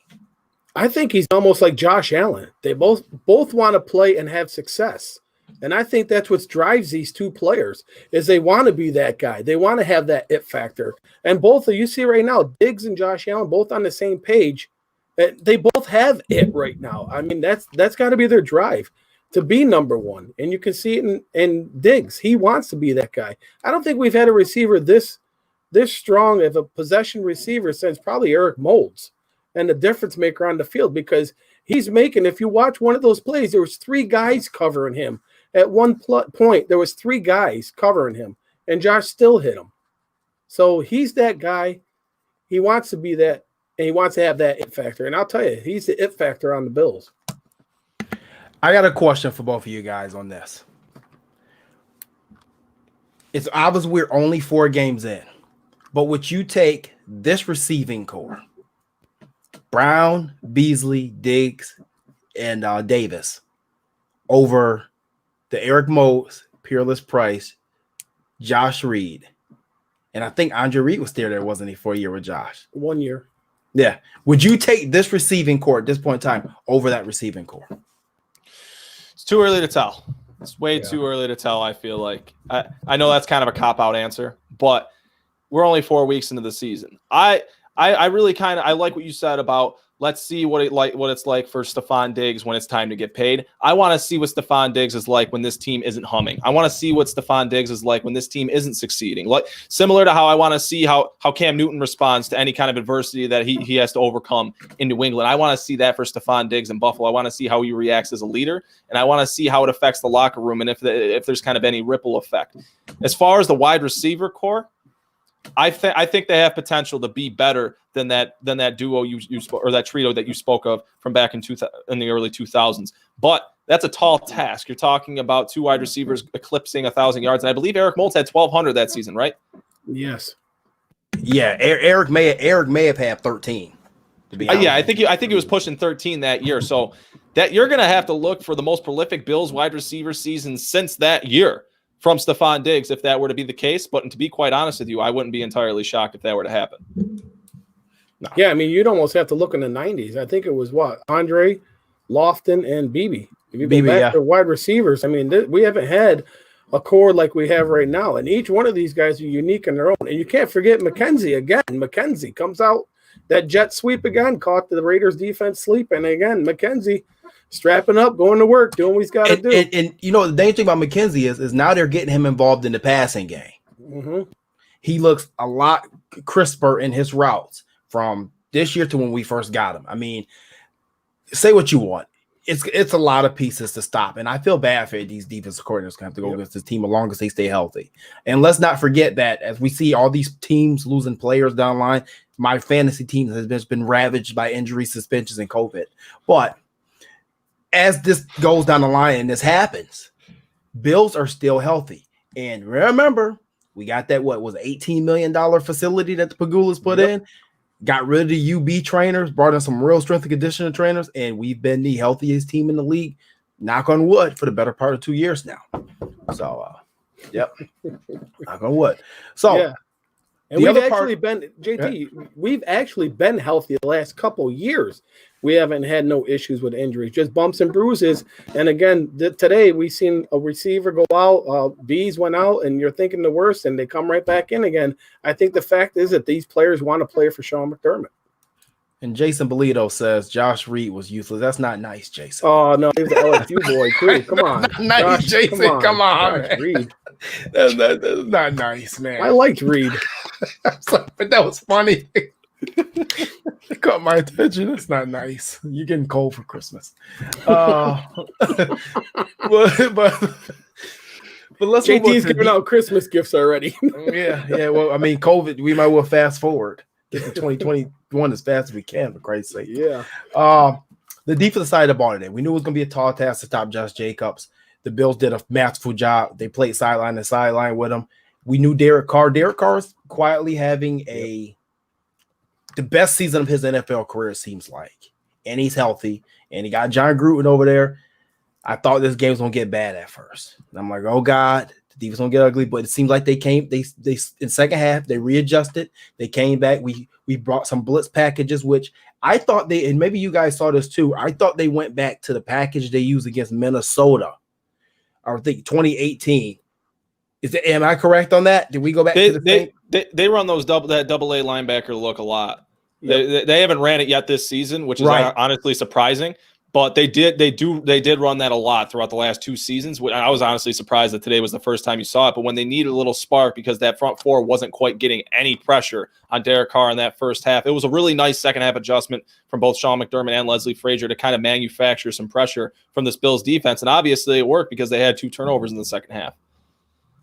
I think he's almost like Josh Allen. They both want to play and have success. And I think that's what drives these 2 players, is they want to be that guy. They want to have that it factor. And both of you see right now, Diggs and Josh Allen, both on the same page. They both have it right now. I mean, that's got to be their drive to be number one. And you can see it in Diggs. He wants to be that guy. I don't think we've had a receiver this strong of a possession receiver since probably Eric Moulds, and the difference maker on the field, because he's making, if you watch one of those plays, there was 3 guys covering him. At one point, there was 3 guys covering him, and Josh still hit him. So he's that guy. He wants to be that, and he wants to have that it factor. And I'll tell you, he's the it factor on the Bills. I got a question for both of you guys on this. It's obvious we're only 4 games in, but would you take this receiving core, Brown, Beasley, Diggs, and Davis, over the Eric Moulds, Peerless Price, Josh Reed? And I think Andre Reed was still there, wasn't he, for a year with Josh? 1 year. Yeah. Would you take this receiving core at this point in time over that receiving core? It's too early to tell. It's way too early to tell, I feel like. I know that's kind of a cop-out answer, but we're only 4 weeks into the season. I really kind of like what you said about let's see what it's like for Stephon Diggs when it's time to get paid. I want to see what Stephon Diggs is like when this team isn't humming. I want to see what Stephon Diggs is like when this team isn't succeeding. Like similar to how I want to see how Cam Newton responds to any kind of adversity that he has to overcome in New England. I want to see that for Stephon Diggs in Buffalo. I want to see how he reacts as a leader, and I want to see how it affects the locker room and if there's kind of any ripple effect. As far as the wide receiver core, I think they have potential to be better than that duo you or that trio that you spoke of from back in the early 2000s. But that's a tall task. You're talking about 2 wide receivers eclipsing 1,000 yards, and I believe Eric Moulds had 1,200 that season, right? Yes. Yeah, Eric may have had 13. To be honest. I think he was pushing 13 that year. So that you're going to have to look for the most prolific Bills wide receiver season since that year from Stephon Diggs, if that were to be the case. But to be quite honest with you, I wouldn't be entirely shocked if that were to happen. No. Yeah, I mean, you'd almost have to look in the 90s. I think it was Andre, Lofton, and Beebe. If you go back to wide receivers, I mean, we haven't had a core like we have right now. And each one of these guys are unique in their own. And you can't forget McKenzie again. McKenzie comes out, that jet sweep again, caught the Raiders defense sleeping. Again, McKenzie strapping up, going to work, doing what he's got to do. And you know, the dangerous thing about McKenzie is now they're getting him involved in the passing game. Mm-hmm. He looks a lot crisper in his routes from this year to when we first got him. I mean, say what you want. It's a lot of pieces to stop. And I feel bad for these defensive coordinators going to have to go against this team as long as they stay healthy. And let's not forget that as we see all these teams losing players down the line, my fantasy team has been ravaged by injury, suspensions, and COVID. But as this goes down the line and this happens, Bills are still healthy. And remember, we got that, what was $18 million facility that the Pagulas put in, got rid of the UB trainers, brought in some real strength and conditioning trainers, and we've been the healthiest team in the league, knock on wood, for the better part of 2 years now. So, yep, knock on wood. So, yeah. And we've actually been, JT, we've actually been healthy the last couple years. We haven't had no issues with injuries, just bumps and bruises. And again, today we seen a receiver go out, Bees went out, and you're thinking the worst, and they come right back in again. I think the fact is that these players want to play for Sean McDermott. And Jason Bolito says Josh Reed was useless. That's not nice, Jason. Oh, no, he was an LSU boy, too. Come on. Nice, Josh, Jason. Come on. Josh Reed. That's not nice, man. I liked Reed. But that was funny. It caught my attention. That's not nice. You're getting cold for Christmas. But let's JT's giving out Christmas gifts already. Yeah. Well, I mean, COVID, we might well fast forward. Get to 2021 as fast as we can, for Christ's sake. Yeah. The defensive side of the ball today, we knew it was going to be a tall task to stop Josh Jacobs. The Bills did a masterful job. They played sideline to sideline with him. We knew Derek Carr. Derek Carr is quietly having the best season of his NFL career, it seems like. And he's healthy. And he got John Gruden over there. I thought this game was going to get bad at first. And I'm like, oh, God, the defense going to get ugly. But it seems like they in second half, they readjusted. They came back. We brought some blitz packages, which I thought and maybe you guys saw this too, I thought they went back to the package they used against Minnesota. I think 2018. Am I correct on that? Did we go back to the thing? They run that double A linebacker look a lot. Yep. They haven't ran it yet this season, which is honestly surprising. But they did run that a lot throughout the last 2 seasons. I was honestly surprised that today was the first time you saw it. But when they needed a little spark because that front four wasn't quite getting any pressure on Derek Carr in that first half, it was a really nice second half adjustment from both Sean McDermott and Leslie Frazier to kind of manufacture some pressure from this Bills defense. And obviously it worked because they had 2 turnovers in the second half.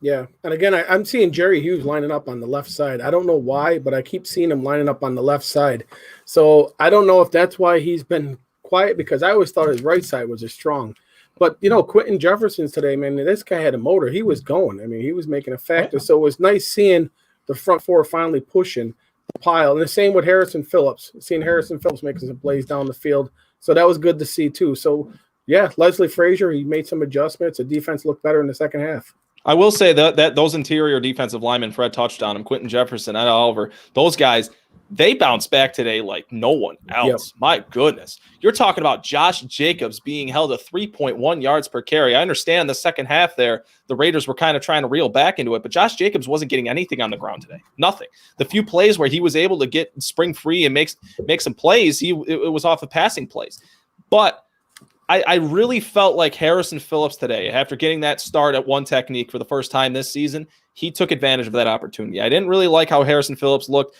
Yeah, and again, I'm seeing Jerry Hughes lining up on the left side. I don't know why, but I keep seeing him lining up on the left side. So I don't know if that's why he's been quiet, because I always thought his right side was as strong. But, Quentin Jefferson's today, man, this guy had a motor. He was going. I mean, he was making a factor. So it was nice seeing the front four finally pushing the pile. And the same with Harrison Phillips, seeing Harrison Phillips making some plays down the field. So that was good to see, too. So, yeah, Leslie Frazier, he made some adjustments. The defense looked better in the second half. I will say that those interior defensive linemen, Fred touched on them, Quentin Jefferson, Ed Oliver, those guys, they bounced back today like no one else. Yep. My goodness. You're talking about Josh Jacobs being held to 3.1 yards per carry. I understand the second half there, the Raiders were kind of trying to reel back into it, but Josh Jacobs wasn't getting anything on the ground today. Nothing. The few plays where he was able to get spring free and make some plays, it was off of passing plays. But I really felt like Harrison Phillips today, after getting that start at one technique for the first time this season, he took advantage of that opportunity. I didn't really like how Harrison Phillips looked.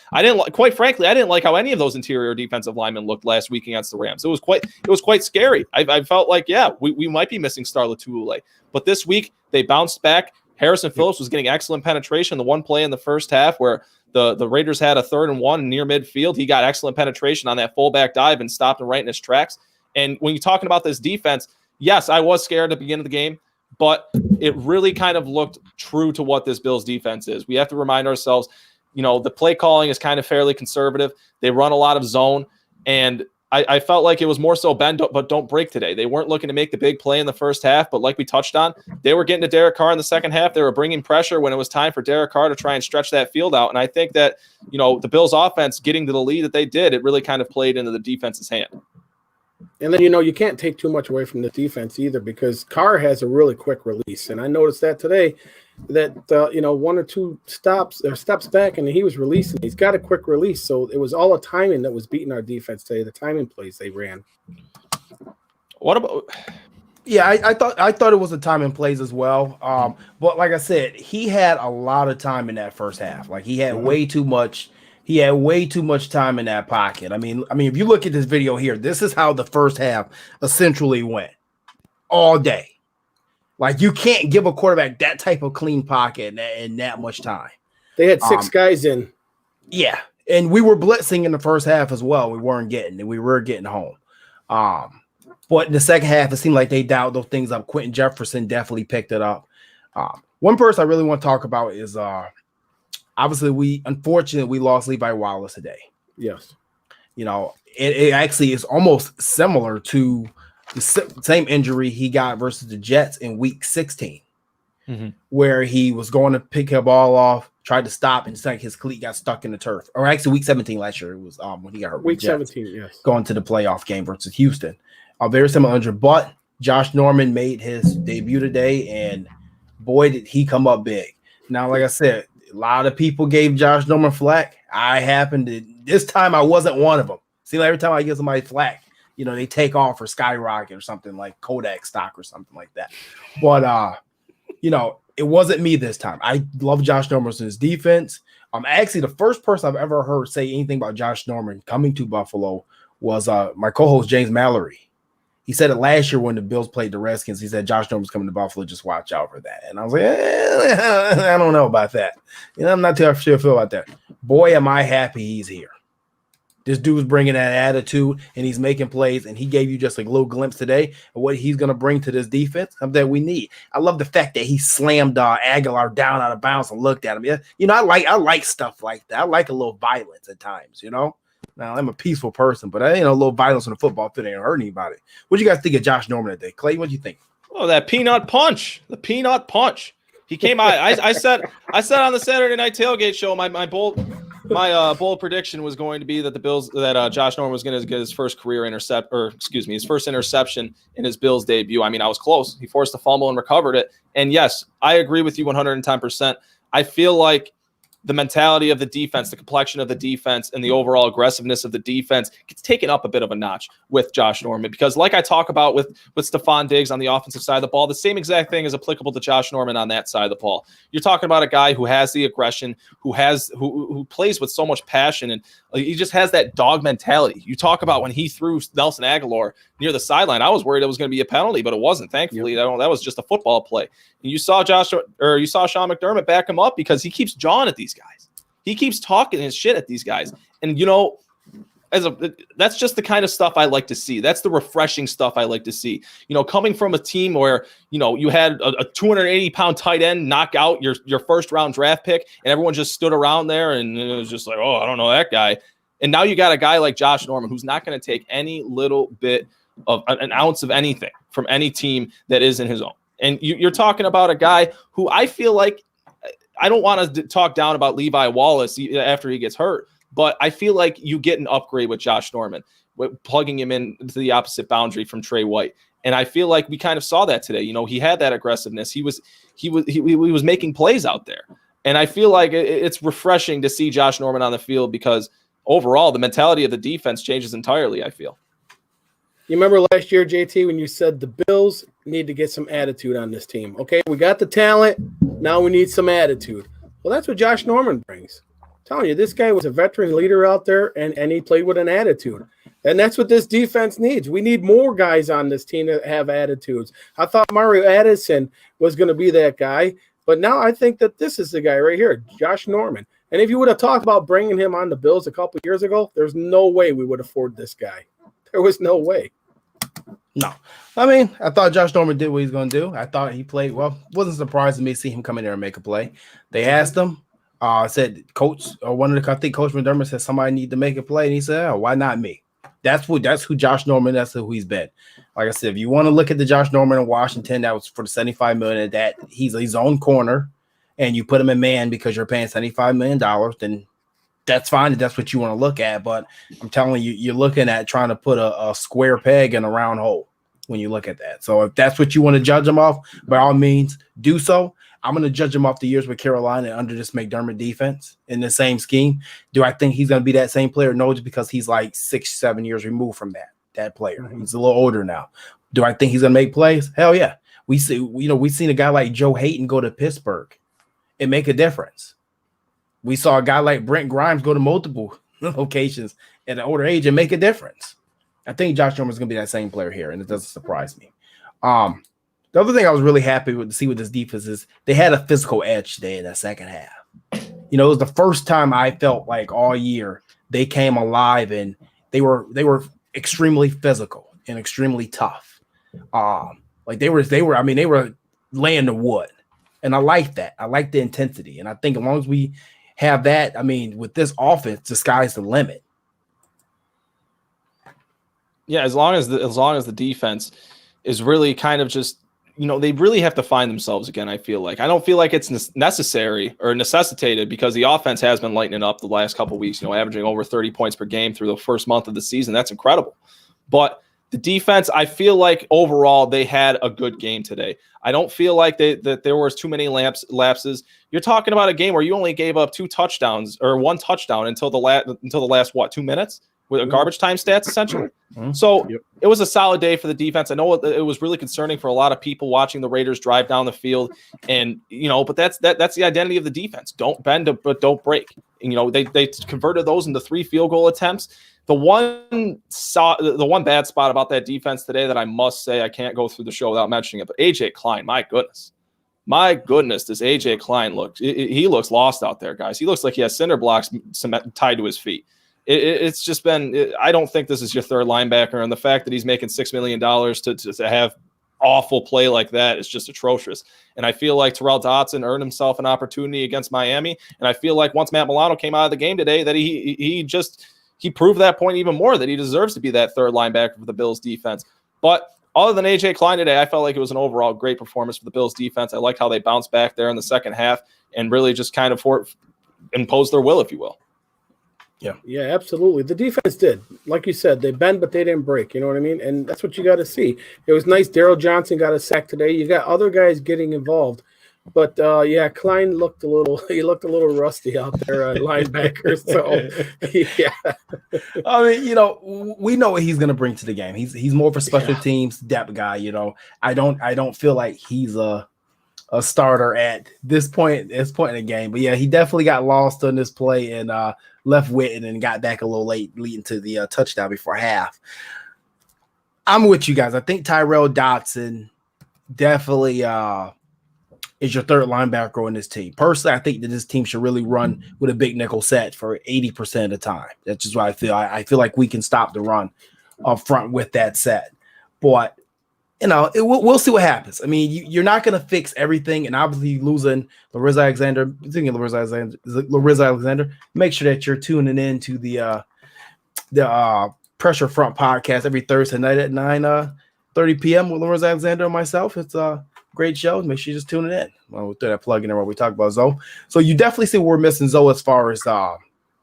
Quite frankly, I didn't like how any of those interior defensive linemen looked last week against the Rams. It was quite scary. I felt like, we might be missing Star Latuule. But this week, they bounced back. Harrison Phillips was getting excellent penetration. The one play in the first half where the Raiders had a 3rd and 1 near midfield, he got excellent penetration on that fullback dive and stopped him right in his tracks. And when you're talking about this defense, yes, I was scared at the beginning of the game, but it really kind of looked true to what this Bills defense is. We have to remind ourselves, the play calling is kind of fairly conservative. They run a lot of zone, and I felt like it was more so bend but don't break today. They weren't looking to make the big play in the first half, but like we touched on, they were getting to Derek Carr in the second half. They were bringing pressure when it was time for Derek Carr to try and stretch that field out. And I think that, the Bills offense getting to the lead that they did, it really kind of played into the defense's hand. And then, you can't take too much away from the defense either, because Carr has a really quick release. And I noticed that today that, 1 or 2 steps back and he was releasing. He's got a quick release. So it was all a timing that was beating our defense today, the timing plays they ran. What about... Yeah, I thought it was a time and plays as well. But like I said, he had a lot of time in that first half. Like he had way too much. He had way too much time in that pocket. I mean, if you look at this video here, this is how the first half essentially went all day. Like you can't give a quarterback that type of clean pocket and that much time. They had 6 guys in. Yeah, and we were blitzing in the first half as well. We were getting home. But in the second half, it seemed like they dialed those things up. Quentin Jefferson definitely picked it up. One person I really want to talk about is obviously we lost Levi Wallace today. Yes. It actually is almost similar to the same injury he got versus the Jets in week 16, where he was going to pick a ball off, tried to stop, and his cleat got stuck in the turf. Or actually week 17 last year, it was when he got hurt. Week 17, yes. Going to the playoff game versus Houston. A very similar injury, but Josh Norman made his debut today, and boy, did he come up big. Now, like I said, a lot of people gave Josh Norman flack. This time I wasn't one of them. See, every time I give somebody flack, they take off or skyrocket or something like Kodak stock or something like that. But, it wasn't me this time. I love Josh Norman's defense. Actually, the first person I've ever heard say anything about Josh Norman coming to Buffalo was my co-host, James Mallory. He said it last year when the Bills played the Redskins. He said Josh Norman's coming to Buffalo. Just watch out for that. And I was like, I don't know about that. I'm not too sure I feel about that. Boy, am I happy he's here. This dude's bringing that attitude, and he's making plays, and he gave you just a little glimpse today of what he's going to bring to this defense that we need. I love the fact that he slammed Aguilar down out of bounds and looked at him. Yeah, I like stuff like that. I like a little violence at times, Now, I'm a peaceful person, but a little violence on the football field ain't hurt anybody. What do you guys think of Josh Norman today? Clay, what do you think? Oh, that peanut punch. The peanut punch. He came out. I said on the Saturday Night Tailgate show, my bold prediction was going to be that Josh Norman was going to get his first his first interception in his Bills debut. I mean, I was close. He forced a fumble and recovered it. And yes, I agree with you 110%. I feel like the mentality of the defense, the complexion of the defense, and the overall aggressiveness of the defense gets taken up a bit of a notch with Josh Norman. Because like I talk about with Stephon Diggs on the offensive side of the ball, the same exact thing is applicable to Josh Norman on that side of the ball. You're talking about a guy who has the aggression, who plays with so much passion, and he just has that dog mentality. You talk about when he threw Nelson Aguilar near the sideline, I was worried it was going to be a penalty, but it wasn't. Thankfully, that was just a football play. And you saw Sean McDermott back him up because he keeps jawing at these guys. He keeps talking his shit at these guys. And, that's just the kind of stuff I like to see. That's the refreshing stuff I like to see. Coming from a team where, you had a 280-pound tight end knock out your first-round draft pick, and everyone just stood around there, and it was just like, oh, I don't know that guy. And now you got a guy like Josh Norman who's not going to take any little bit of an ounce of anything from any team that isn't his own. And you're talking about a guy who I feel like, I don't want to talk down about Levi Wallace after he gets hurt, but I feel like you get an upgrade with Josh Norman, plugging him into the opposite boundary from Trey White. And I feel like we kind of saw that today. He had that aggressiveness. He was making plays out there. And I feel like it's refreshing to see Josh Norman on the field because overall the mentality of the defense changes entirely, I feel. You remember last year, JT, when you said the Bills need to get some attitude on this team. Okay, we got the talent. Now we need some attitude. Well, that's what Josh Norman brings. I'm telling you, this guy was a veteran leader out there, and he played with an attitude. And that's what this defense needs. We need more guys on this team that have attitudes. I thought Mario Addison was going to be that guy, but now I think that this is the guy right here, Josh Norman. And if you would have talked about bringing him on the Bills a couple years ago, there's no way we would afford this guy. There was no way. No. I mean, I thought Josh Norman did what he's going to do. I thought he played well. Wasn't surprised to me to see him come in there and make a play. They asked him, said, Coach, or I think Coach McDermott said somebody need to make a play. And he said, oh, why not me? That's who Josh Norman, that's who he's been. Like I said, if you want to look at the Josh Norman in Washington, that was for the $75 million, that he's his own corner, and you put him in man because you're paying $75 million, then that's fine if that's what you want to look at. But I'm telling you, you're looking at trying to put a square peg in a round hole when you look at that. So if that's what you want to judge him off, by all means, do so. I'm going to judge him off the years with Carolina under this McDermott defense in the same scheme. Do I think he's going to be that same player? No, just because he's like 6-7 years removed from that player. He's a little older now. Do I think he's going to make plays? Hell yeah. We've seen a guy like Joe Hayden go to Pittsburgh and make a difference. We saw a guy like Brent Grimes go to multiple locations at an older age and make a difference. I think Josh Norman is going to be that same player here, and it doesn't surprise me. The other thing I was really happy to see with this defense is they had a physical edge today in that second half. It was the first time I felt like all year they came alive and they were extremely physical and extremely tough. They were laying the wood, and I like that. I like the intensity, and I think as long as we have that, with this offense, the sky's the limit. Yeah, as long as the defense is really kind of just, they really have to find themselves again. I feel like I don't feel like it's necessary or necessitated because the offense has been lightening up the last couple of weeks. Averaging over 30 points per game through the first month of the season. That's incredible. But the defense, I feel like overall they had a good game today. I don't feel like that there was too many lapses. You're talking about a game where you only gave up 2 touchdowns or 1 touchdown until the last 2 minutes with a garbage time stats essentially. So It was a solid day for the defense. I know it was really concerning for a lot of people watching the Raiders drive down the field, and but that's the identity of the defense. Don't bend, but don't break. They converted those into 3 field goal attempts. The one bad spot about that defense today that I must say I can't go through the show without mentioning it, but AJ Klein, my goodness, this AJ Klein he looks lost out there, guys. He looks like he has cinder blocks tied to his feet. It's just been. I don't think this is your third linebacker, and the fact that he's making $6 million to have awful play like that is just atrocious. And I feel like Terrell Dotson earned himself an opportunity against Miami, and I feel like once Matt Milano came out of the game today, that he proved that point even more, that he deserves to be that third linebacker for the Bills defense. But other than AJ Klein today, I felt like it was an overall great performance for the Bills defense. I like how they bounced back there in the second half and really just kind of imposed their will, if you will. Yeah, absolutely. The defense did. Like you said, they bend, but they didn't break. You know what I mean? And that's what you got to see. It was nice. Daryl Johnson got a sack today. You got other guys getting involved. But, Klein looked a little rusty out there at linebacker. So, yeah. we know what he's going to bring to the game. He's more of a special teams depth guy. I don't feel like he's a starter at this point in the game. But, yeah, he definitely got lost on this play and left Witten and got back a little late, leading to the touchdown before half. I'm with you guys. I think Tyrell Dotson definitely is your third linebacker on this team. Personally, I think that this team should really run with a big nickel set for 80% of the time. That's just what I feel. I feel like we can stop the run up front with that set. But, we'll see what happens. You're not going to fix everything, and obviously losing Larissa Alexander. Thinking Larissa Alexander. Make sure that you're tuning in to the Pressure Front podcast every Thursday night at 9:30 p.m. with Larissa Alexander and myself. It's great show. Make sure you just tune it in. Well, we'll throw that plug in there when we talk about Zoe. So you definitely see we're missing Zoe as far as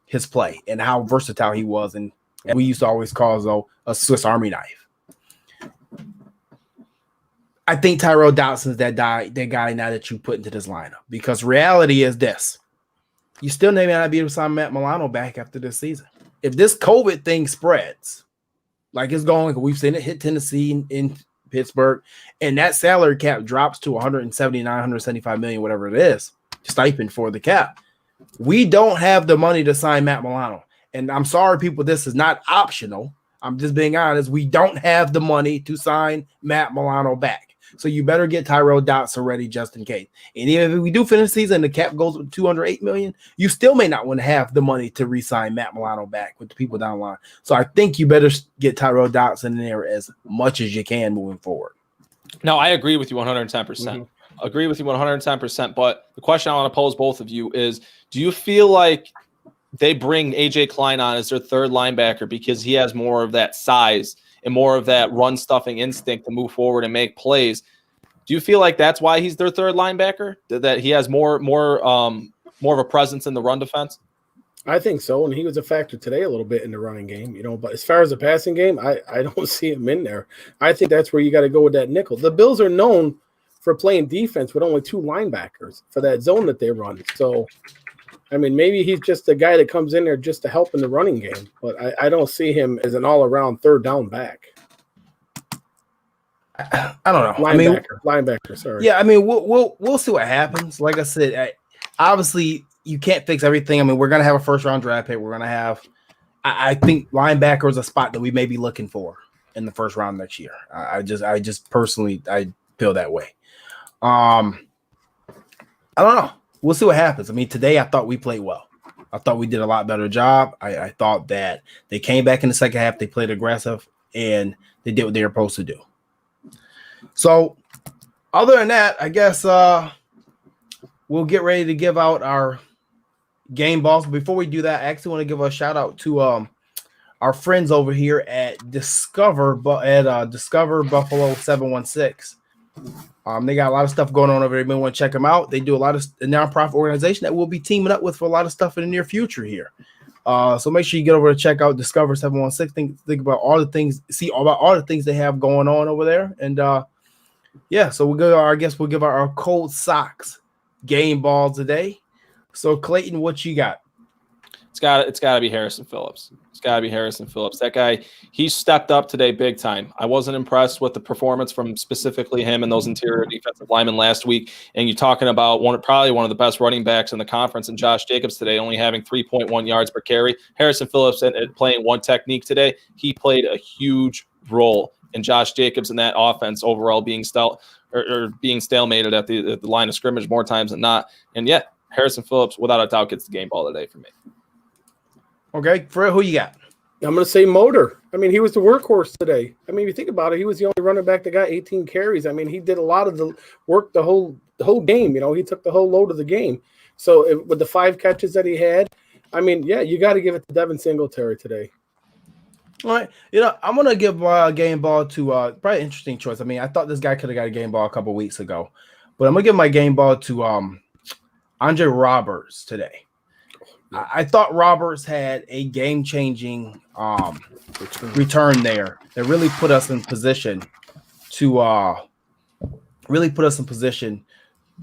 his play and how versatile he was. And we used to always call Zoe a Swiss Army knife. I think Tyrell Dodson's that guy now that you put into this lineup, because reality is this. You still may not be able to sign Matt Milano back after this season. If this COVID thing spreads, like it's going, we've seen it hit Tennessee in Pittsburgh, and that salary cap drops to 179, 175 million, whatever it is, stipend for the cap. We don't have the money to sign Matt Milano. And I'm sorry, people, this is not optional. I'm just being honest. We don't have the money to sign Matt Milano back. So you better get Tyrell Dotson ready just in case. And even if we do finish the season, the cap goes with $208 million, you still may not want to have the money to re-sign Matt Milano back with the people down the line. So I think you better get Tyrell Dotson in there as much as you can moving forward. No, I agree with you 110%. Agree with you 110%. But the question I want to pose both of you is, do you feel like they bring AJ Klein on as their third linebacker because he has more of that size and more of that run stuffing instinct to move forward and make plays? Do you feel like that's why he's their third linebacker? That he has more of a presence in the run defense? I think so, and he was a factor today a little bit in the running game, but as far as the passing game, I don't see him in there. I think that's where you got to go with that nickel. The Bills are known for playing defense with only two linebackers for that zone that they run. So, I mean, maybe he's just the guy that comes in there just to help in the running game, but I don't see him as an all-around third down back. I don't know. Linebacker. Sorry. Yeah, I mean, we'll see what happens. Like I said, obviously you can't fix everything. I mean, we're gonna have a first-round draft pick. We're gonna have. I think linebacker is a spot that we may be looking for in the first round next year. I just personally feel that way. I don't know. We'll see what happens. I mean, today I thought we played well. I thought we did a lot better job. I thought that they came back in the second half. They played aggressive, and they did what they were supposed to do. So, other than that, I guess we'll get ready to give out our game balls. Before we do that, I actually want to give a shout out to our friends over here at Discover Buffalo 716. They got a lot of stuff going on over there. You may want to check them out. They do a lot of a nonprofit organization that we'll be teaming up with for a lot of stuff in the near future here. So make sure you get over to check out Discover 716. Think about all the things, see about all the things they have going on over there. And yeah, so we'll give our Cold Sox game ball today. So Clayton, what you got? It's got to be Harrison Phillips. It's got to be Harrison Phillips. That guy, he stepped up today big time. I wasn't impressed with the performance from specifically him and those interior defensive linemen last week. And you're talking about probably one of the best running backs in the conference, and Josh Jacobs today only having 3.1 yards per carry. Harrison Phillips playing one technique today. He played a huge role in Josh Jacobs and that offense overall being being stalemated at the line of scrimmage more times than not. And yeah, Harrison Phillips, without a doubt, gets the game ball today for me. Okay, Fred, who you got? I'm going to say Motor. I mean, he was the workhorse today. I mean, if you think about it, he was the only running back that got 18 carries. I mean, he did a lot of the work the whole game. He took the whole load of the game. So with the 5 catches that he had, I mean, yeah, you got to give it to Devin Singletary today. All right. I'm going to give a game ball to probably an interesting choice. I mean, I thought this guy could have got a game ball a couple weeks ago, but I'm going to give my game ball to Andre Roberts today. I thought Roberts had a game-changing return there that really put us in position to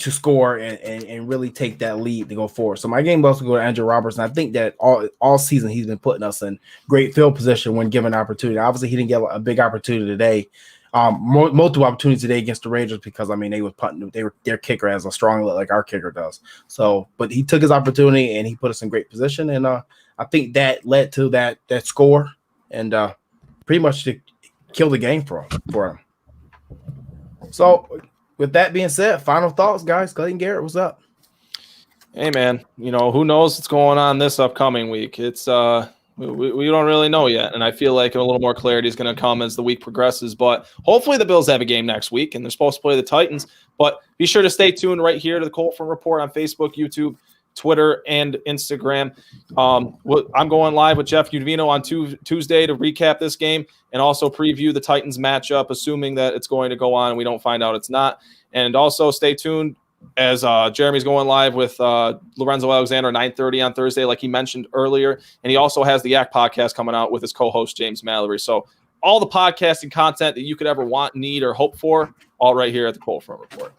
score and really take that lead to go forward. So my game balls will go to Andrew Roberts, and I think that all season he's been putting us in great field position when given opportunity. Obviously, he didn't get a big opportunity today. Multiple opportunities today against the Rangers because they was punting. Their kicker has a strong lit like our kicker does. So, but he took his opportunity and he put us in great position, and I think that led to that score and pretty much to kill the game for him. So, with that being said, final thoughts, guys. Clayton Garrett, what's up? Hey, man. Who knows what's going on this upcoming week? It's we don't really know yet, and I feel like a little more clarity is going to come as the week progresses. But hopefully the Bills have a game next week, and they're supposed to play the Titans. But be sure to stay tuned right here to the Colt Front Report on Facebook, YouTube, Twitter and Instagram. I'm going live with Jeff Udvino on Tuesday to recap this game and also preview the Titans matchup, assuming that it's going to go on and we don't find out it's not. And also stay tuned as Jeremy's going live with Lorenzo Alexander 9:30 on Thursday, like he mentioned earlier. And he also has the Yak podcast coming out with his co-host James Mallory. So all the podcasting content that you could ever want, need, or hope for, all right here at the Cold Front Report.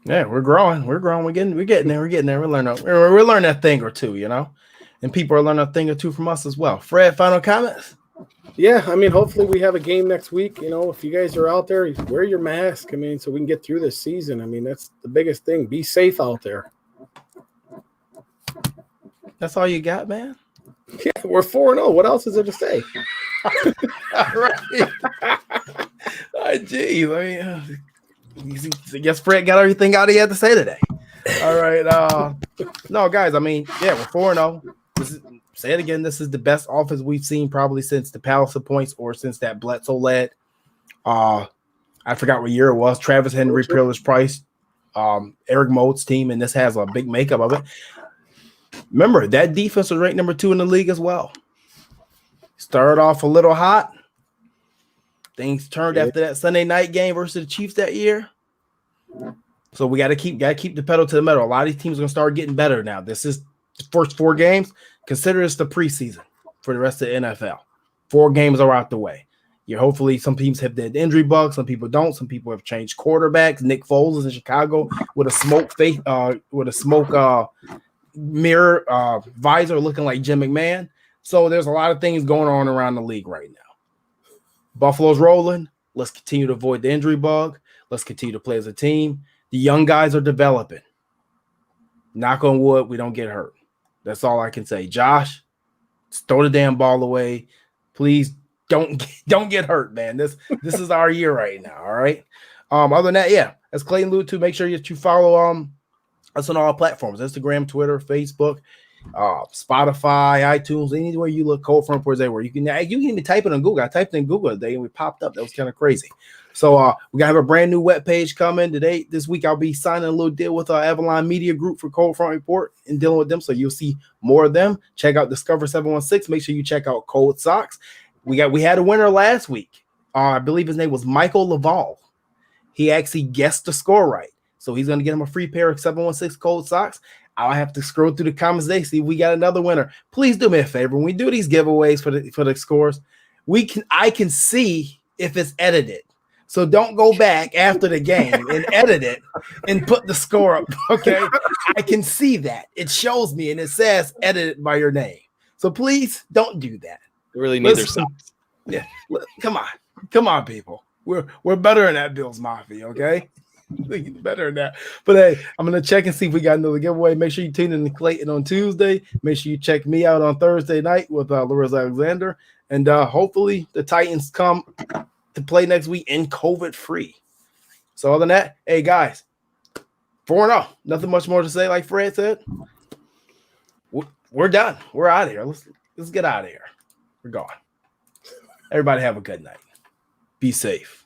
Yeah, we're growing. We're getting there. We're learning a thing or two, and people are learning a thing or two from us as well. Fred, final comments? Yeah, I mean, hopefully we have a game next week. If you guys are out there, wear your mask. I mean, so we can get through this season. I mean, that's the biggest thing. Be safe out there. That's all you got, man? Yeah, we're 4-0. What else is there to say? All right. Geez, I guess Fred got everything out he had to say today. All right. No, guys, I mean, yeah, we're 4-0. Say it again. This is the best offense we've seen probably since the Palace of Points or since that Bledsoe led. I forgot what year it was. Travis Henry, Peerless Price, Eric Mold's team, and this has a big makeup of it. Remember, that defense was ranked number 2 in the league as well. Started off a little hot. Things turned after that Sunday night game versus the Chiefs that year. So we got to keep the pedal to the metal. A lot of these teams are going to start getting better now. This is the first 4 games. Consider this the preseason for the rest of the NFL. 4 games are out the way. Hopefully some teams have the injury bug. Some people don't. Some people have changed quarterbacks. Nick Foles is in Chicago with a smoke mirror visor looking like Jim McMahon. So there's a lot of things going on around the league right now. Buffalo's rolling. Let's continue to avoid the injury bug. Let's continue to play as a team. The young guys are developing. Knock on wood, we don't get hurt. That's all I can say. Josh, throw the damn ball away. Please don't get hurt, man. This is our year right now, all right? Other than that, yeah, as Clayton alluded to, make sure that you follow us on all platforms: Instagram, Twitter, Facebook, Spotify, iTunes, anywhere you look. Cold Front Reports everywhere. You can even type it on Google. I typed in Google today and we popped up. That was kind of crazy. So we gotta have a brand new web page coming today. This week I'll be signing a little deal with Avalon Media Group for Cold Front Report and dealing with them. So you'll see more of them. Check out Discover 716. Make sure you check out Cold Socks. We had a winner last week. I believe his name was Michael Laval. He actually guessed the score right. So he's going to get him a free pair of 716 Cold Socks. I'll have to scroll through the comments today, see if we got another winner. Please do me a favor. When we do these giveaways for the scores, I can see if it's edited. So don't go back after the game and edit it and put the score up, okay? I can see that. It shows me and it says edited by your name. So please don't do that. They really need their socks. Yeah, come on, people. We're better than that, Bills Mafia, okay? Better than that. But hey, I'm gonna check and see if we got another giveaway. Make sure you tune in to Clayton on Tuesday. Make sure you check me out on Thursday night with Lorenzo Alexander. And hopefully the Titans come to play next week in COVID free. So other than that, hey guys, 4-0. Nothing much more to say, like Fred said. We're done. We're out of here. Let's get out of here. We're gone. Everybody have a good night. Be safe.